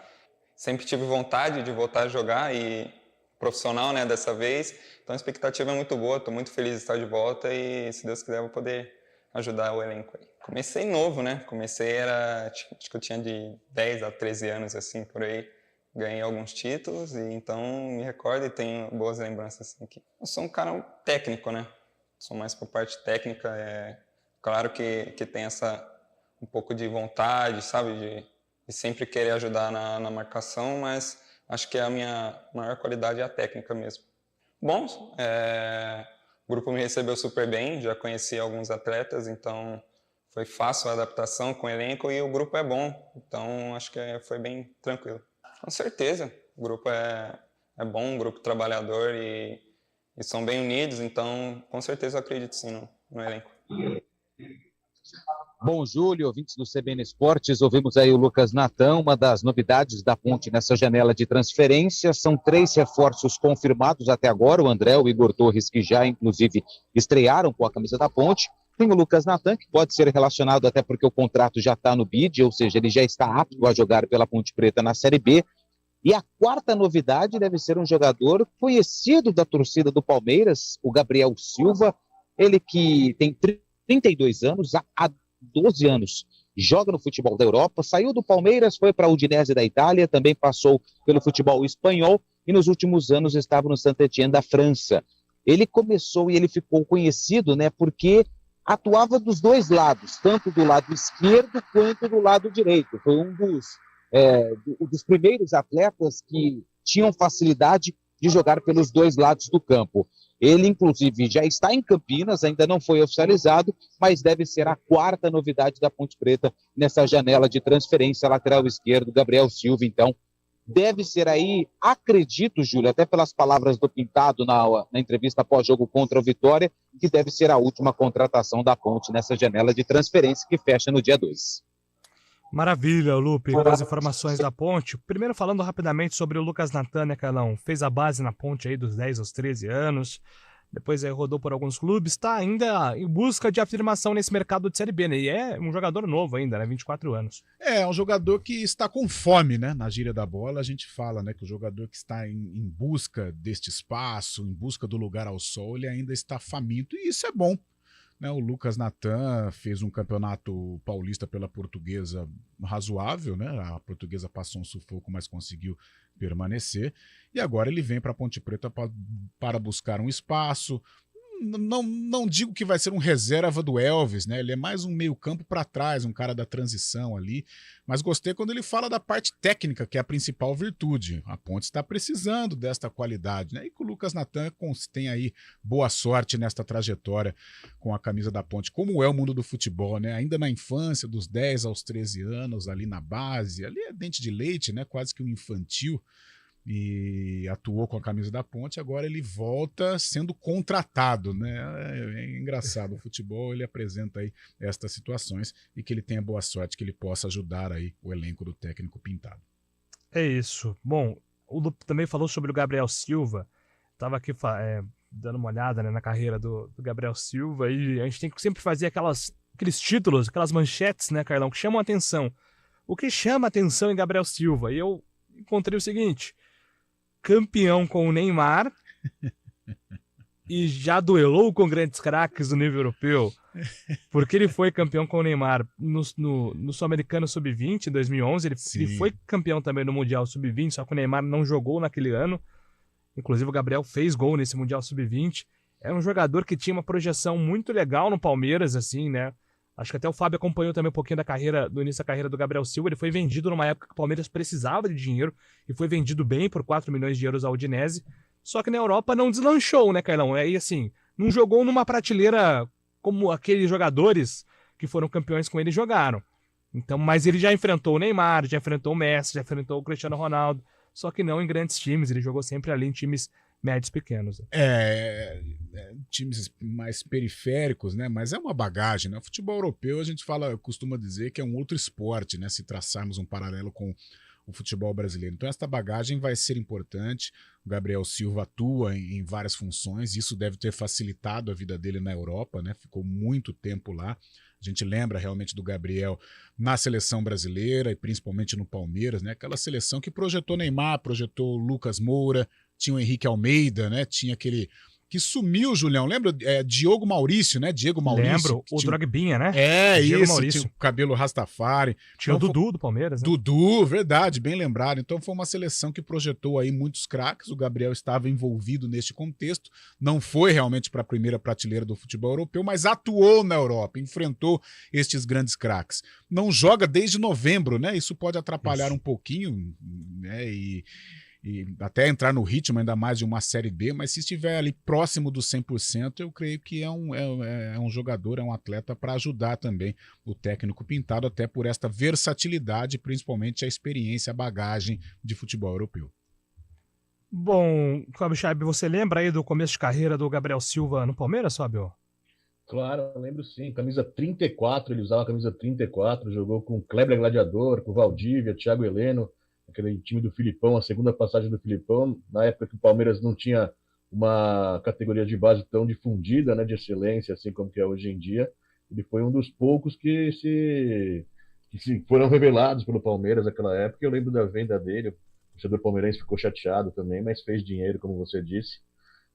S10: sempre tive vontade de voltar a jogar e profissional, né, dessa vez, então a expectativa é muito boa, estou muito feliz de estar de volta e, se Deus quiser, eu vou poder ajudar o elenco aí. Comecei novo, né? Acho que eu tinha de 10 a 13 anos, assim, por aí. Ganhei alguns títulos e então me recordo e tenho boas lembranças assim, aqui. Eu sou um cara técnico, né? Sou mais por parte técnica. Claro que tem um pouco de vontade, sabe? De sempre querer ajudar na marcação, mas acho que a minha maior qualidade é a técnica mesmo. Bom, o grupo me recebeu super bem, já conheci alguns atletas, então foi fácil a adaptação com o elenco e o grupo é bom, então acho que foi bem tranquilo. Com certeza, o grupo é bom, um grupo trabalhador e são bem unidos, então com certeza eu acredito sim no elenco.
S2: Bom, Júlio, ouvintes do CBN Esportes, ouvimos aí o Lucas Natan, uma das novidades da Ponte nessa janela de transferência. São 3 reforços confirmados até agora, o André, o Igor Torres, que já inclusive estrearam com a camisa da Ponte. Tem o Lucas Natan, que pode ser relacionado até porque o contrato já está no bid, ou seja, ele já está apto a jogar pela Ponte Preta na Série B. E a quarta novidade deve ser um jogador conhecido da torcida do Palmeiras, o Gabriel Silva, ele que tem 32 anos, há 12 anos, joga no futebol da Europa, saiu do Palmeiras, foi para a Udinese da Itália, também passou pelo futebol espanhol e nos últimos anos estava no Saint-Étienne da França. Ele começou e ele ficou conhecido, né, porque atuava dos dois lados, tanto do lado esquerdo quanto do lado direito. Foi um dos primeiros atletas que tinham facilidade de jogar pelos dois lados do campo. Ele, inclusive, já está em Campinas, ainda não foi oficializado, mas deve ser a quarta novidade da Ponte Preta nessa janela de transferência. Lateral esquerdo, Gabriel Silva, então, deve ser aí, acredito, Júlio, até pelas palavras do Pintado na entrevista pós-jogo contra o Vitória, que deve ser a última contratação da Ponte nessa janela de transferência que fecha no dia 2.
S1: Maravilha, Lupe, com as informações da Ponte. Primeiro falando rapidamente sobre o Lucas Natan, né, Carlão? Fez a base na Ponte aí dos 10 aos 13 anos, depois aí rodou por alguns clubes, está ainda em busca de afirmação nesse mercado de Série B, né? E é um jogador novo ainda, né? 24 anos.
S5: É um jogador que está com fome, né? Na gíria da bola, a gente fala, né, que o jogador que está em busca deste espaço, em busca do lugar ao sol, ele ainda está faminto, e isso é bom. Né, o Lucas Natan fez um campeonato paulista pela Portuguesa razoável, né? A Portuguesa passou um sufoco, mas conseguiu permanecer. E agora ele vem para a Ponte Preta para buscar um espaço. Não digo que vai ser um reserva do Elvis, né? Ele é mais um meio-campo para trás, um cara da transição ali. Mas gostei quando ele fala da parte técnica, que é a principal virtude. A Ponte está precisando desta qualidade, né? E que o Lucas Natan tem aí boa sorte nesta trajetória com a camisa da Ponte. Como é o mundo do futebol, né? Ainda na infância, dos 10 aos 13 anos, ali na base, ali é dente de leite, né? Quase que um infantil. E atuou com a camisa da Ponte, agora ele volta sendo contratado, né? É engraçado, o futebol ele apresenta aí estas situações e que ele tenha boa sorte, que ele possa ajudar aí o elenco do técnico Pintado.
S1: É isso. Bom, o Lupe também falou sobre o Gabriel Silva, estava aqui dando uma olhada, né, na carreira do Gabriel Silva, e a gente tem que sempre fazer aqueles títulos, aquelas manchetes, né, Carlão, que chamam a atenção. O que chama a atenção em Gabriel Silva? E eu encontrei o seguinte: campeão com o Neymar e já duelou com grandes craques do nível europeu, porque ele foi campeão com o Neymar no Sul-Americano Sub-20 em 2011, ele foi campeão também no Mundial Sub-20, só que o Neymar não jogou naquele ano, inclusive o Gabriel fez gol nesse Mundial Sub-20, era um jogador que tinha uma projeção muito legal no Palmeiras, assim, né? Acho que até o Fábio acompanhou também um pouquinho do início da carreira do Gabriel Silva. Ele foi vendido numa época que o Palmeiras precisava de dinheiro e foi vendido bem por 4 milhões de euros ao Udinese. Só que na Europa não deslanchou, né, Carlão? Aí, assim, não jogou numa prateleira como aqueles jogadores que foram campeões com ele jogaram. Então, mas ele já enfrentou o Neymar, já enfrentou o Messi, já enfrentou o Cristiano Ronaldo. Só que não em grandes times, ele jogou sempre ali em times médios pequenos.
S5: Times mais periféricos, né? Mas é uma bagagem, né? O futebol europeu, a gente costuma dizer que é um outro esporte, né? Se traçarmos um paralelo com o futebol brasileiro. Então esta bagagem vai ser importante. O Gabriel Silva atua em várias funções, isso deve ter facilitado a vida dele na Europa, né? Ficou muito tempo lá. A gente lembra realmente do Gabriel na seleção brasileira e principalmente no Palmeiras, né? Aquela seleção que projetou Neymar, projetou Lucas Moura, tinha o Henrique Almeida, né? Tinha aquele que sumiu, Julião. Lembra? Diogo Maurício, né? Diego Maurício.
S1: Lembro, o Drogbinha, né?
S5: Diego
S1: isso,
S5: Maurício. Tinha o cabelo Rastafari.
S1: Tinha então, o Dudu do Palmeiras, né?
S5: Dudu, verdade, bem lembrado. Então foi uma seleção que projetou aí muitos craques. O Gabriel estava envolvido neste contexto. Não foi realmente para a primeira prateleira do futebol europeu, mas atuou na Europa, enfrentou estes grandes craques. Não joga desde novembro, né? Isso pode atrapalhar um pouquinho, né? E até entrar no ritmo ainda mais de uma Série B, mas se estiver ali próximo do 100%, eu creio que é um jogador, é um atleta para ajudar também o técnico Pintado, até por esta versatilidade, principalmente a experiência, a bagagem de futebol europeu.
S1: Bom, Fábio Chaib, você lembra aí do começo de carreira do Gabriel Silva no Palmeiras, Fábio?
S4: Claro, eu lembro sim. Camisa 34, ele usava a camisa 34, jogou com Kleber Gladiador, com Valdívia, Thiago Heleno, aquele time do Filipão, a segunda passagem do Filipão, na época que o Palmeiras não tinha uma categoria de base tão difundida, né, de excelência, assim como que é hoje em dia. Ele foi um dos poucos que foram revelados pelo Palmeiras naquela época. Eu lembro da venda dele, o torcedor palmeirense ficou chateado também, mas fez dinheiro, como você disse.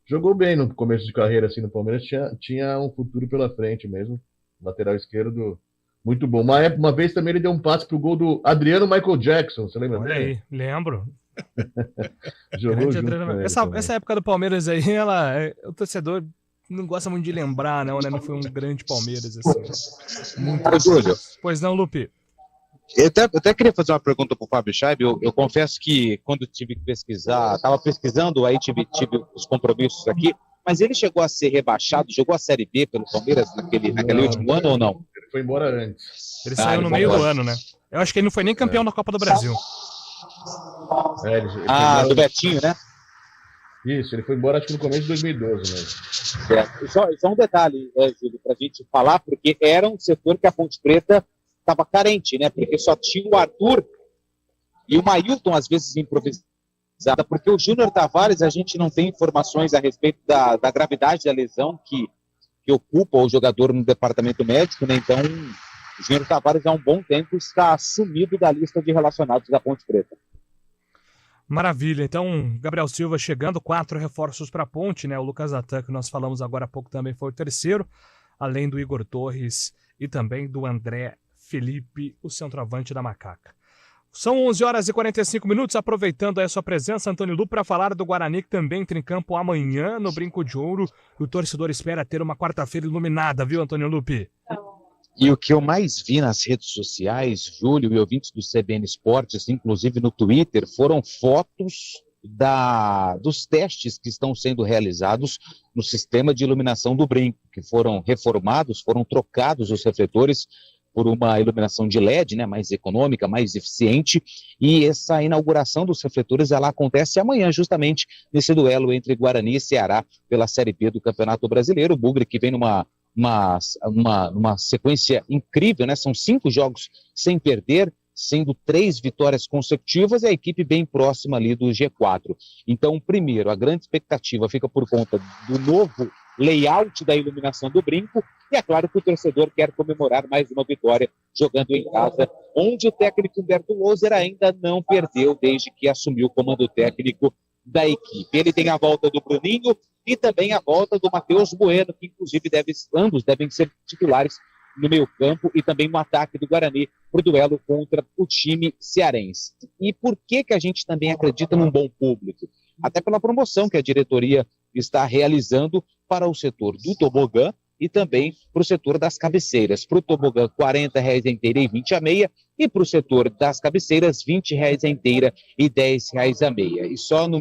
S4: Jogou bem no começo de carreira, assim, no Palmeiras, tinha um futuro pela frente mesmo, lateral esquerdo. Muito bom. Uma vez também ele deu um passe pro gol do Adriano Michael Jackson, você lembra?
S1: Olha aí, lembro.
S4: Jogou junto
S1: essa época do Palmeiras aí, o torcedor não gosta muito de lembrar, não, né? Não foi um grande Palmeiras, assim. Muito.
S2: Júlio.
S1: Pois não, Lupe?
S2: Eu até queria fazer uma pergunta para o Fábio Scheib. Eu confesso que quando tive que pesquisar, estava pesquisando, aí tive os compromissos aqui, mas ele chegou a ser rebaixado, jogou a Série B pelo Palmeiras naquele último ano ou não?
S4: Ele foi embora antes.
S1: Ele saiu no meio do ano, né? Eu acho que ele não foi nem campeão da Copa do Brasil.
S4: Ele
S2: do Betinho, né?
S4: Isso, ele foi embora acho que no começo de 2012 mesmo.
S2: Só um detalhe, Júlio, para a gente falar, porque era um setor que a Ponte Preta estava carente, né? Porque só tinha o Arthur e o Mailton, às vezes, improvisada, porque o Júnior Tavares, a gente não tem informações a respeito da gravidade da lesão que ocupa o jogador no departamento médico, né? Então, o Júnior Tavares há um bom tempo está sumido da lista de relacionados da Ponte Preta.
S1: Maravilha, então Gabriel Silva chegando, 4 reforços para a Ponte, né? O Lucas Natan, que nós falamos agora há pouco, também foi o terceiro, além do Igor Torres e também do André Felipe, o centroavante da Macaca. São 11 horas e 45 minutos, aproveitando aí a sua presença, Antônio Lupe, para falar do Guarani, que também entra em campo amanhã no Brinco de Ouro. O torcedor espera ter uma quarta-feira iluminada, viu, Antônio Lupe?
S2: E o que eu mais vi nas redes sociais, Júlio e ouvintes do CBN Esportes, inclusive no Twitter, foram fotos dos testes que estão sendo realizados no sistema de iluminação do Brinco, que foram reformados, foram trocados os refletores por uma iluminação de LED, né, mais econômica, mais eficiente, e essa inauguração dos refletores ela acontece amanhã, justamente nesse duelo entre Guarani e Ceará pela Série B do Campeonato Brasileiro. O Bugre que vem numa sequência incrível, né? São 5 jogos sem perder, sendo 3 vitórias consecutivas, e a equipe bem próxima ali do G4. Então, primeiro, a grande expectativa fica por conta do novo layout da iluminação do Brinco, e é claro que o torcedor quer comemorar mais uma vitória jogando em casa, onde o técnico Humberto Loser ainda não perdeu desde que assumiu o comando técnico da equipe. Ele tem a volta do Bruninho e também a volta do Matheus Bueno, que inclusive ambos devem ser titulares no meio campo e também no ataque do Guarani para o duelo contra o time cearense. E por que a gente também acredita num bom público? Até pela promoção que a diretoria está realizando para o setor do tobogã e também para o setor das cabeceiras. Para o tobogã, R$ 40 a inteira e 20 a meia, e para o setor das cabeceiras, R$ 20 a inteira e R$ 10 a meia. E só no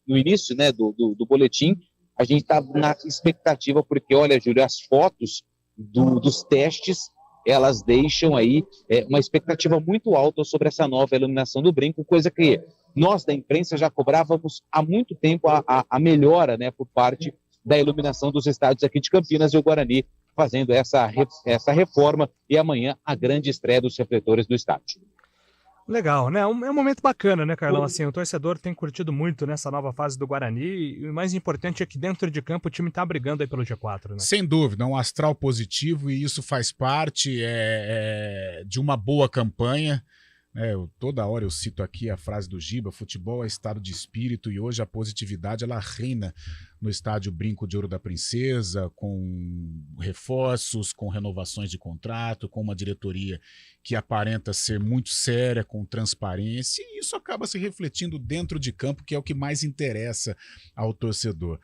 S2: início, né, do boletim, a gente está na expectativa, porque, olha, Júlio, as fotos dos testes, elas deixam aí uma expectativa muito alta sobre essa nova iluminação do Brinco, coisa que nós da imprensa já cobrávamos há muito tempo a melhora, né, por parte da iluminação dos estádios aqui de Campinas, e o Guarani fazendo essa reforma, e amanhã a grande estreia dos refletores do estádio.
S1: Legal, né? É um momento bacana, né, Carlão? Assim, o torcedor tem curtido muito nessa nova fase do Guarani, e o mais importante é que dentro de campo o time tá brigando aí pelo G4, né?
S5: Sem dúvida, um astral positivo, e isso faz parte de uma boa campanha. Toda hora eu cito aqui a frase do Giba: futebol é estado de espírito, e hoje a positividade ela reina no estádio Brinco de Ouro da Princesa, com reforços, com renovações de contrato, com uma diretoria que aparenta ser muito séria, com transparência, e isso acaba se refletindo dentro de campo, que é o que mais interessa ao torcedor.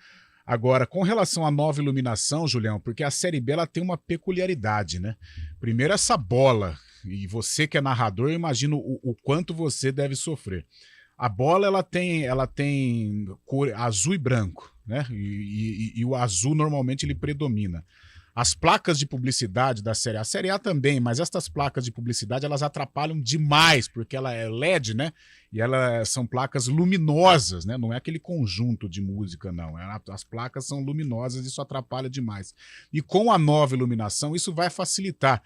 S5: Agora, com relação à nova iluminação, Julião, porque a Série B ela tem uma peculiaridade, né? Primeiro, essa bola, e você que é narrador, eu imagino o quanto você deve sofrer. A bola ela tem cor azul e branco, né? E o azul normalmente ele predomina. As placas de publicidade da Série A, a Série A também, mas essas placas de publicidade elas atrapalham demais, porque ela é LED, né? E elas são placas luminosas, né? Não é aquele conjunto de música, não. As placas são luminosas e isso atrapalha demais. E com a nova iluminação, isso vai facilitar.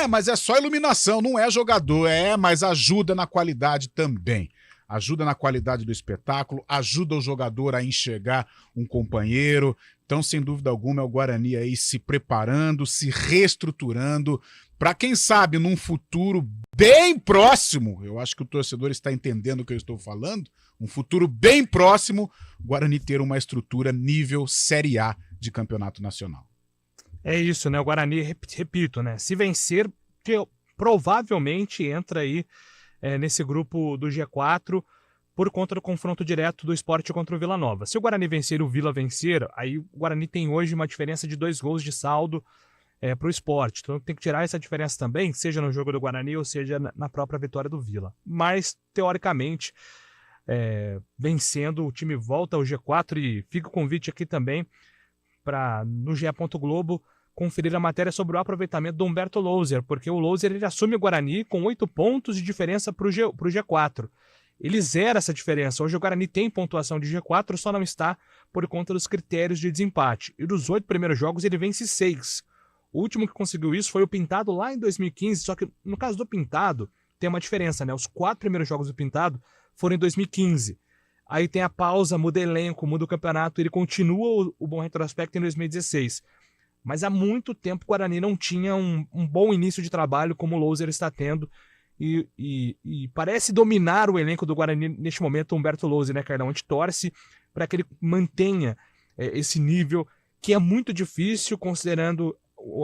S5: Mas é só iluminação, não é jogador. Mas ajuda na qualidade também. Ajuda na qualidade do espetáculo, ajuda o jogador a enxergar um companheiro. Então, sem dúvida alguma, é o Guarani aí se preparando, se reestruturando, para quem sabe, num futuro bem próximo, eu acho que o torcedor está entendendo o que eu estou falando, um futuro bem próximo, o Guarani ter uma estrutura nível Série A de campeonato nacional.
S1: É isso, né? O Guarani, repito, né? Se vencer, provavelmente entra aí nesse grupo do G4 por conta do confronto direto do Sport contra o Vila Nova. Se o Guarani vencer e o Vila vencer, aí o Guarani tem hoje uma diferença de 2 gols de saldo para o esporte. Então tem que tirar essa diferença também, seja no jogo do Guarani ou seja na própria vitória do Vila. Mas, teoricamente, vencendo, o time volta ao G4 e fica o convite aqui também para, no GE. Globo, conferir a matéria sobre o aproveitamento do Humberto Louser, porque o Louser ele assume o Guarani com 8 pontos de diferença para o G4. Ele zera essa diferença. Hoje o Guarani tem pontuação de G4, só não está por conta dos critérios de desempate. E dos 8 primeiros jogos ele vence 6. O último que conseguiu isso foi o Pintado lá em 2015, só que no caso do Pintado tem uma diferença, né? Os 4 primeiros jogos do Pintado foram em 2015. Aí tem a pausa, muda elenco, muda o campeonato, ele continua o bom retrospecto em 2016. Mas há muito tempo o Guarani não tinha um bom início de trabalho como o Louser está tendo. E parece dominar o elenco do Guarani neste momento, o Humberto Louser, né, Carlão? A gente torce para que ele mantenha esse nível, que é muito difícil considerando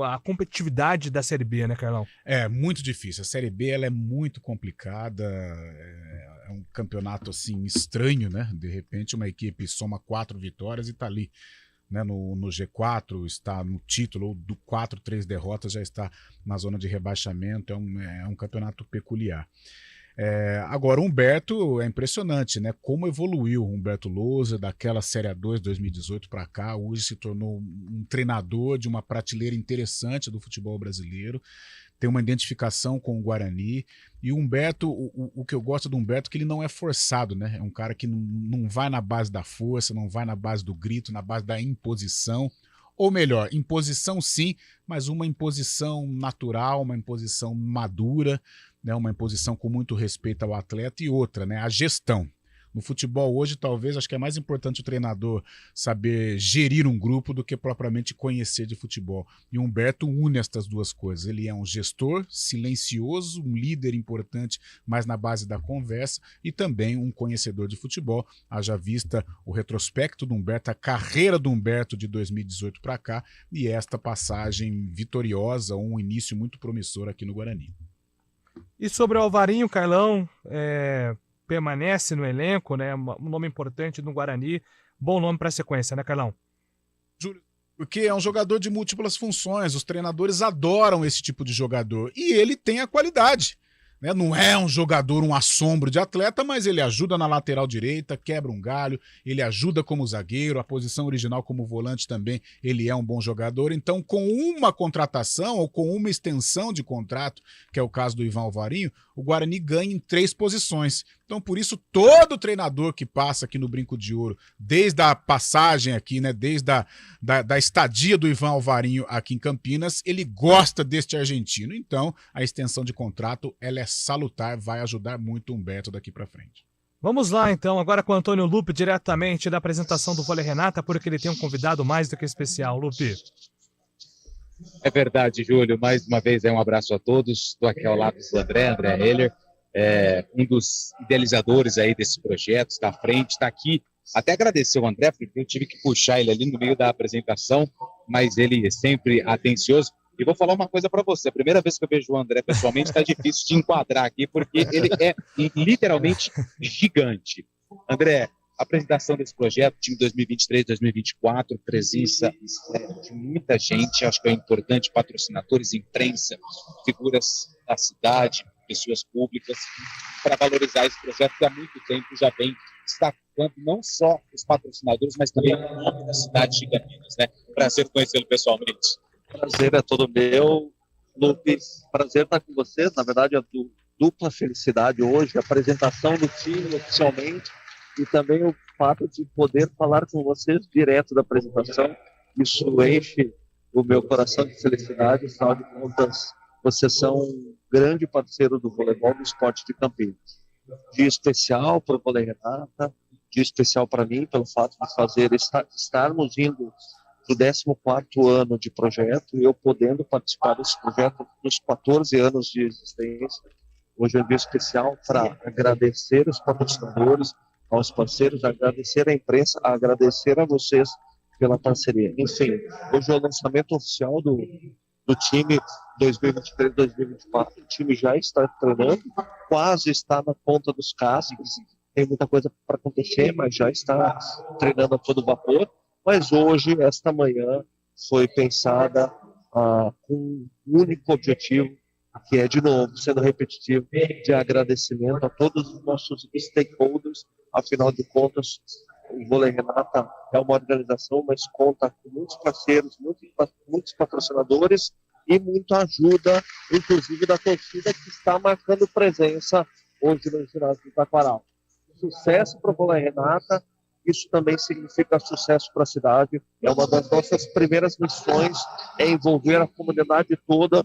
S1: a competitividade da Série B, né, Carlão?
S5: É muito difícil. A Série B ela é muito complicada. É um campeonato assim estranho, né? De repente uma equipe soma 4 vitórias e está ali, né, no G4, está no título, ou do 4, 3 derrotas, já está na zona de rebaixamento. É um campeonato peculiar. Agora, o Humberto é impressionante, né? Como evoluiu o Humberto Louser daquela Série A2 2018 para cá. Hoje se tornou um treinador de uma prateleira interessante do futebol brasileiro. Tem uma identificação com o Guarani. E o Humberto, o que eu gosto do Humberto é que ele não é forçado, né? É um cara que não vai na base da força, não vai na base do grito, na base da imposição. Ou melhor, imposição sim, mas uma imposição natural, uma imposição madura, né? Uma imposição com muito respeito ao atleta. E outra, né? A gestão. No futebol hoje, talvez, acho que é mais importante o treinador saber gerir um grupo do que propriamente conhecer de futebol. E o Humberto une estas duas coisas. Ele é um gestor silencioso, um líder importante, mas na base da conversa, e também um conhecedor de futebol. Haja vista o retrospecto do Humberto, a carreira do Humberto de 2018 para cá, e esta passagem vitoriosa, um início muito promissor aqui no Guarani.
S1: E sobre o Alvarinho, Carlão, permanece no elenco, né? Um nome importante no Guarani, bom nome para a sequência, né, Carlão?
S5: Júlio, porque é um jogador de múltiplas funções, os treinadores adoram esse tipo de jogador, e ele tem a qualidade, né? Não é um jogador, um assombro de atleta, mas ele ajuda na lateral direita, quebra um galho, ele ajuda como zagueiro, a posição original como volante também, ele é um bom jogador. Então, com uma contratação ou com uma extensão de contrato, que é o caso do Ivan Alvarinho, o Guarani ganha em 3 posições. Então, por isso, todo treinador que passa aqui no Brinco de Ouro, desde a passagem aqui, né, desde da estadia do Ivan Alvarinho aqui em Campinas, ele gosta deste argentino. Então, a extensão de contrato, ela é salutar, vai ajudar muito o Humberto daqui para frente.
S1: Vamos lá, então, agora com o Antônio Lupe, diretamente da apresentação do Vôlei Renata, porque ele tem um convidado mais do que especial. Lupe.
S11: É verdade, Júlio. Mais uma vez, um abraço a todos. Estou aqui ao lado do André Heller, um dos idealizadores aí desse projeto, está à frente, está aqui. Até agradecer o André, porque eu tive que puxar ele ali no meio da apresentação, mas ele é sempre atencioso. E vou falar uma coisa para você. A primeira vez que eu vejo o André pessoalmente, está difícil de enquadrar aqui, porque ele é literalmente gigante. André, a apresentação desse projeto, time 2023-2024, presença de muita gente, acho que é importante, patrocinadores, imprensa, figuras da cidade, pessoas públicas, para valorizar esse projeto que há muito tempo já vem destacando não só os patrocinadores, mas também o nome da cidade de Campinas, né? Prazer conhecê-lo pessoalmente.
S12: Prazer é todo meu, Lupe. Prazer estar com vocês. Na verdade, é dupla felicidade hoje, a apresentação do time oficialmente e também o fato de poder falar com vocês direto da apresentação. Isso enche o meu coração de felicidade. Afinal de contas, vocês são um grande parceiro do voleibol do esporte de Campinas. Dia especial para o Vôlei Renata, dia especial para mim pelo fato de estarmos indo para o 14º ano de projeto e eu podendo participar desse projeto nos 14 anos de existência. Hoje é um dia especial para agradecer os patrocinadores, aos parceiros, agradecer a imprensa, agradecer a vocês pela parceria. Enfim, hoje é o lançamento oficial do time 2023-2024. O time já está treinando, quase está na ponta dos cascos. Tem muita coisa para acontecer, mas já está treinando a todo vapor. Mas hoje, esta manhã, foi pensada com um único objetivo, que é, de novo, sendo repetitivo, de agradecimento a todos os nossos stakeholders. Afinal de contas, o Vôlei Renata é uma organização, mas conta com muitos parceiros, muitos patrocinadores e muita ajuda, inclusive da torcida que está marcando presença hoje no ginásio do Taquaral. Sucesso para o Vôlei Renata, isso também significa sucesso para a cidade. É uma das nossas primeiras missões, é envolver a comunidade toda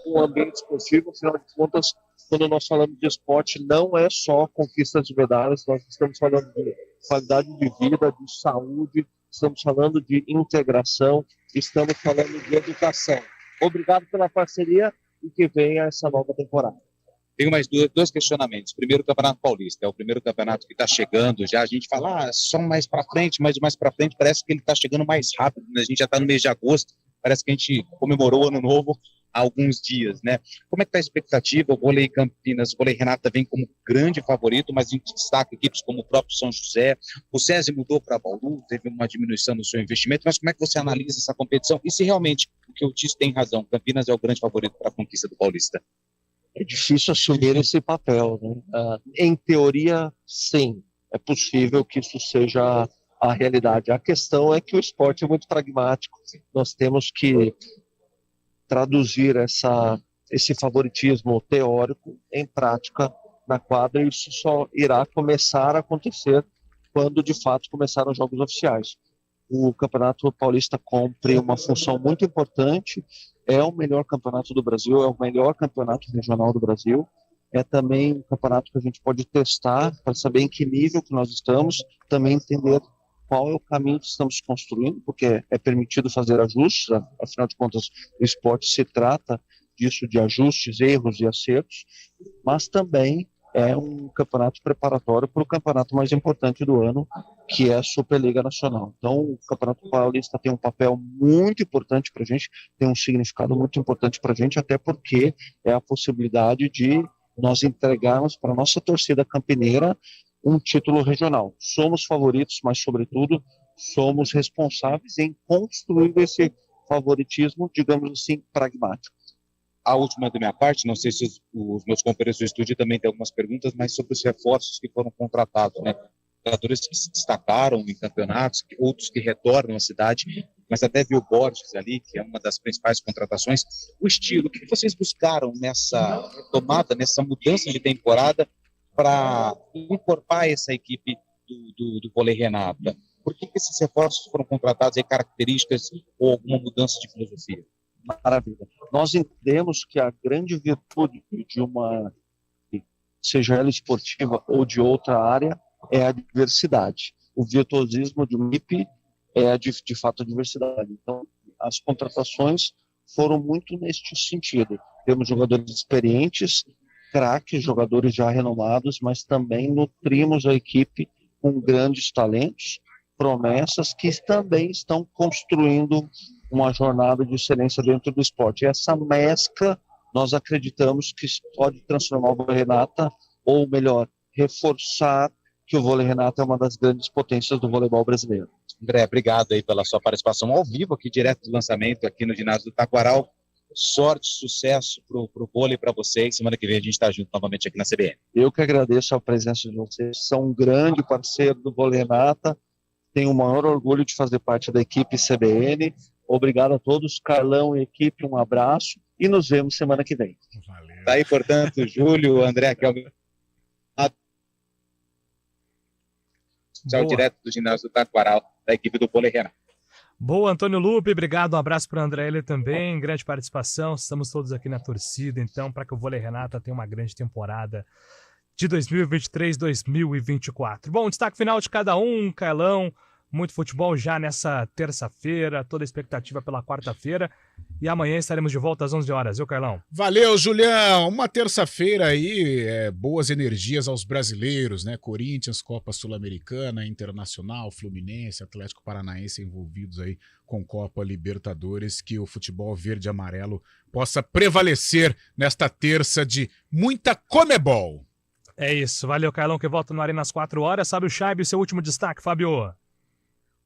S12: com o ambiente esportivo. Afinal de contas, quando nós falamos de esporte, não é só conquista de medalhas, nós estamos falando de qualidade de vida, de saúde, estamos falando de integração, estamos falando de educação. Obrigado pela parceria e que venha essa nova temporada.
S11: Tenho mais dois questionamentos. Primeiro, o Campeonato Paulista. É o primeiro campeonato que está chegando já. A gente fala só mais para frente, mas mais para frente parece que ele está chegando mais rápido. Né? A gente já está no mês de agosto. Parece que a gente comemorou o Ano Novo há alguns dias, né? Como é que está a expectativa? O Vôlei Campinas, o Vôlei Renata vem como grande favorito, mas em destaque equipes como o próprio São José. O SESI mudou para Bauru, teve uma diminuição no seu investimento, mas como é que você analisa essa competição? E se realmente o que eu disse tem razão, Campinas é o grande favorito para a conquista do Paulista?
S12: É difícil assumir esse papel, né? Em teoria, sim, é possível que isso seja a realidade. A questão é que o esporte é muito pragmático. Nós temos que traduzir esse favoritismo teórico em prática na quadra, e isso só irá começar a acontecer quando de fato começarem os jogos oficiais. O Campeonato Paulista cumpre uma função muito importante, é o melhor campeonato do Brasil, é o melhor campeonato regional do Brasil, é também um campeonato que a gente pode testar para saber em que nível que nós estamos, também entender qual é o caminho que estamos construindo, porque é permitido fazer ajustes, afinal de contas o esporte se trata disso, de ajustes, erros e acertos, mas também é um campeonato preparatório para o campeonato mais importante do ano, que é a Superliga Nacional. Então, o Campeonato Paulista tem um papel muito importante para a gente, tem um significado muito importante para a gente, até porque é a possibilidade de nós entregarmos para a nossa torcida campineira um título regional. Somos favoritos, mas, sobretudo, somos responsáveis em construir esse favoritismo, digamos assim, pragmático.
S11: A última da minha parte, não sei se os meus companheiros do estúdio também têm algumas perguntas, mas sobre os reforços que foram contratados, né? Jogadores que se destacaram em campeonatos, outros que retornam à cidade, mas até viu o Borges ali, que é uma das principais contratações. O estilo, o que vocês buscaram nessa retomada, nessa mudança de temporada para incorporar essa equipe do Vôlei Renata? Por que esses reforços foram contratados, características ou alguma mudança de filosofia?
S12: Maravilha. Nós entendemos que a grande virtude de uma, seja ela esportiva ou de outra área, é a diversidade. O virtuosismo de uma equipe é, de fato, a diversidade. Então, as contratações foram muito neste sentido. Temos jogadores experientes, craques, jogadores já renomados, mas também nutrimos a equipe com grandes talentos, promessas que também estão construindo uma jornada de excelência dentro do esporte. E essa mescla, nós acreditamos que pode transformar o Vôlei Renata, ou melhor, reforçar que o Vôlei Renata é uma das grandes potências do voleibol brasileiro.
S11: André, obrigado aí pela sua participação ao vivo, aqui direto do lançamento, aqui no ginásio do Taquaral. Sorte, sucesso pro vôlei para vocês. Semana que vem a gente está junto novamente aqui na CBN.
S12: Eu que agradeço a presença de vocês. São um grande parceiro do Vôlei Renata. Tenho o maior orgulho de fazer parte da equipe CBN. Obrigado a todos, Carlão e equipe, um abraço e nos vemos semana que vem.
S11: Valeu. Tá aí, portanto, Júlio, André, que é o tchau, direto do ginásio do Taquaral, da equipe do Vôlei Renata.
S1: Boa, Antônio Lupe, obrigado, um abraço para o André Heller também, grande participação, estamos todos aqui na torcida, então, para que o Vôlei Renata tenha uma grande temporada de 2023-2024. Bom, destaque final de cada um, Carlão, muito futebol já nessa terça-feira, toda a expectativa pela quarta-feira. E amanhã estaremos de volta às 11 horas, viu, Carlão?
S5: Valeu, Julião! Uma terça-feira aí, boas energias aos brasileiros, né? Corinthians, Copa Sul-Americana, Internacional, Fluminense, Atlético Paranaense envolvidos aí com Copa Libertadores, que o futebol verde e amarelo possa prevalecer nesta terça de muita Comebol.
S1: É isso, valeu, Carlão, que volta no Arena às 4 horas. Sabe o Chaibe, seu último destaque, Fábio?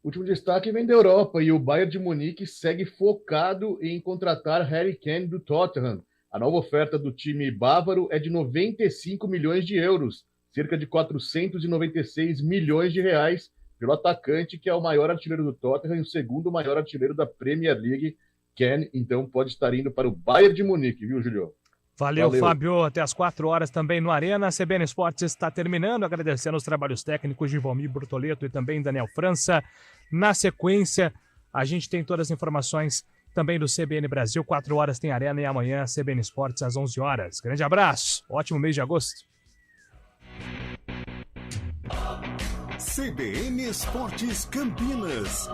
S4: Último destaque vem da Europa e o Bayern de Munique segue focado em contratar Harry Kane do Tottenham. A nova oferta do time bávaro é de 95 milhões de euros, cerca de 496 milhões de reais, pelo atacante que é o maior artilheiro do Tottenham e o segundo maior artilheiro da Premier League. Kane, então, pode estar indo para o Bayern de Munique, viu, Julio?
S1: Valeu, Fábio. Até às 4 horas também no Arena. A CBN Esportes está terminando, agradecendo os trabalhos técnicos de Valmir Bortoleto e também Daniel França. Na sequência, a gente tem todas as informações também do CBN Brasil. 4 horas tem Arena e amanhã CBN Esportes às 11 horas. Grande abraço. Ótimo mês de agosto.
S6: CBN Esportes Campinas.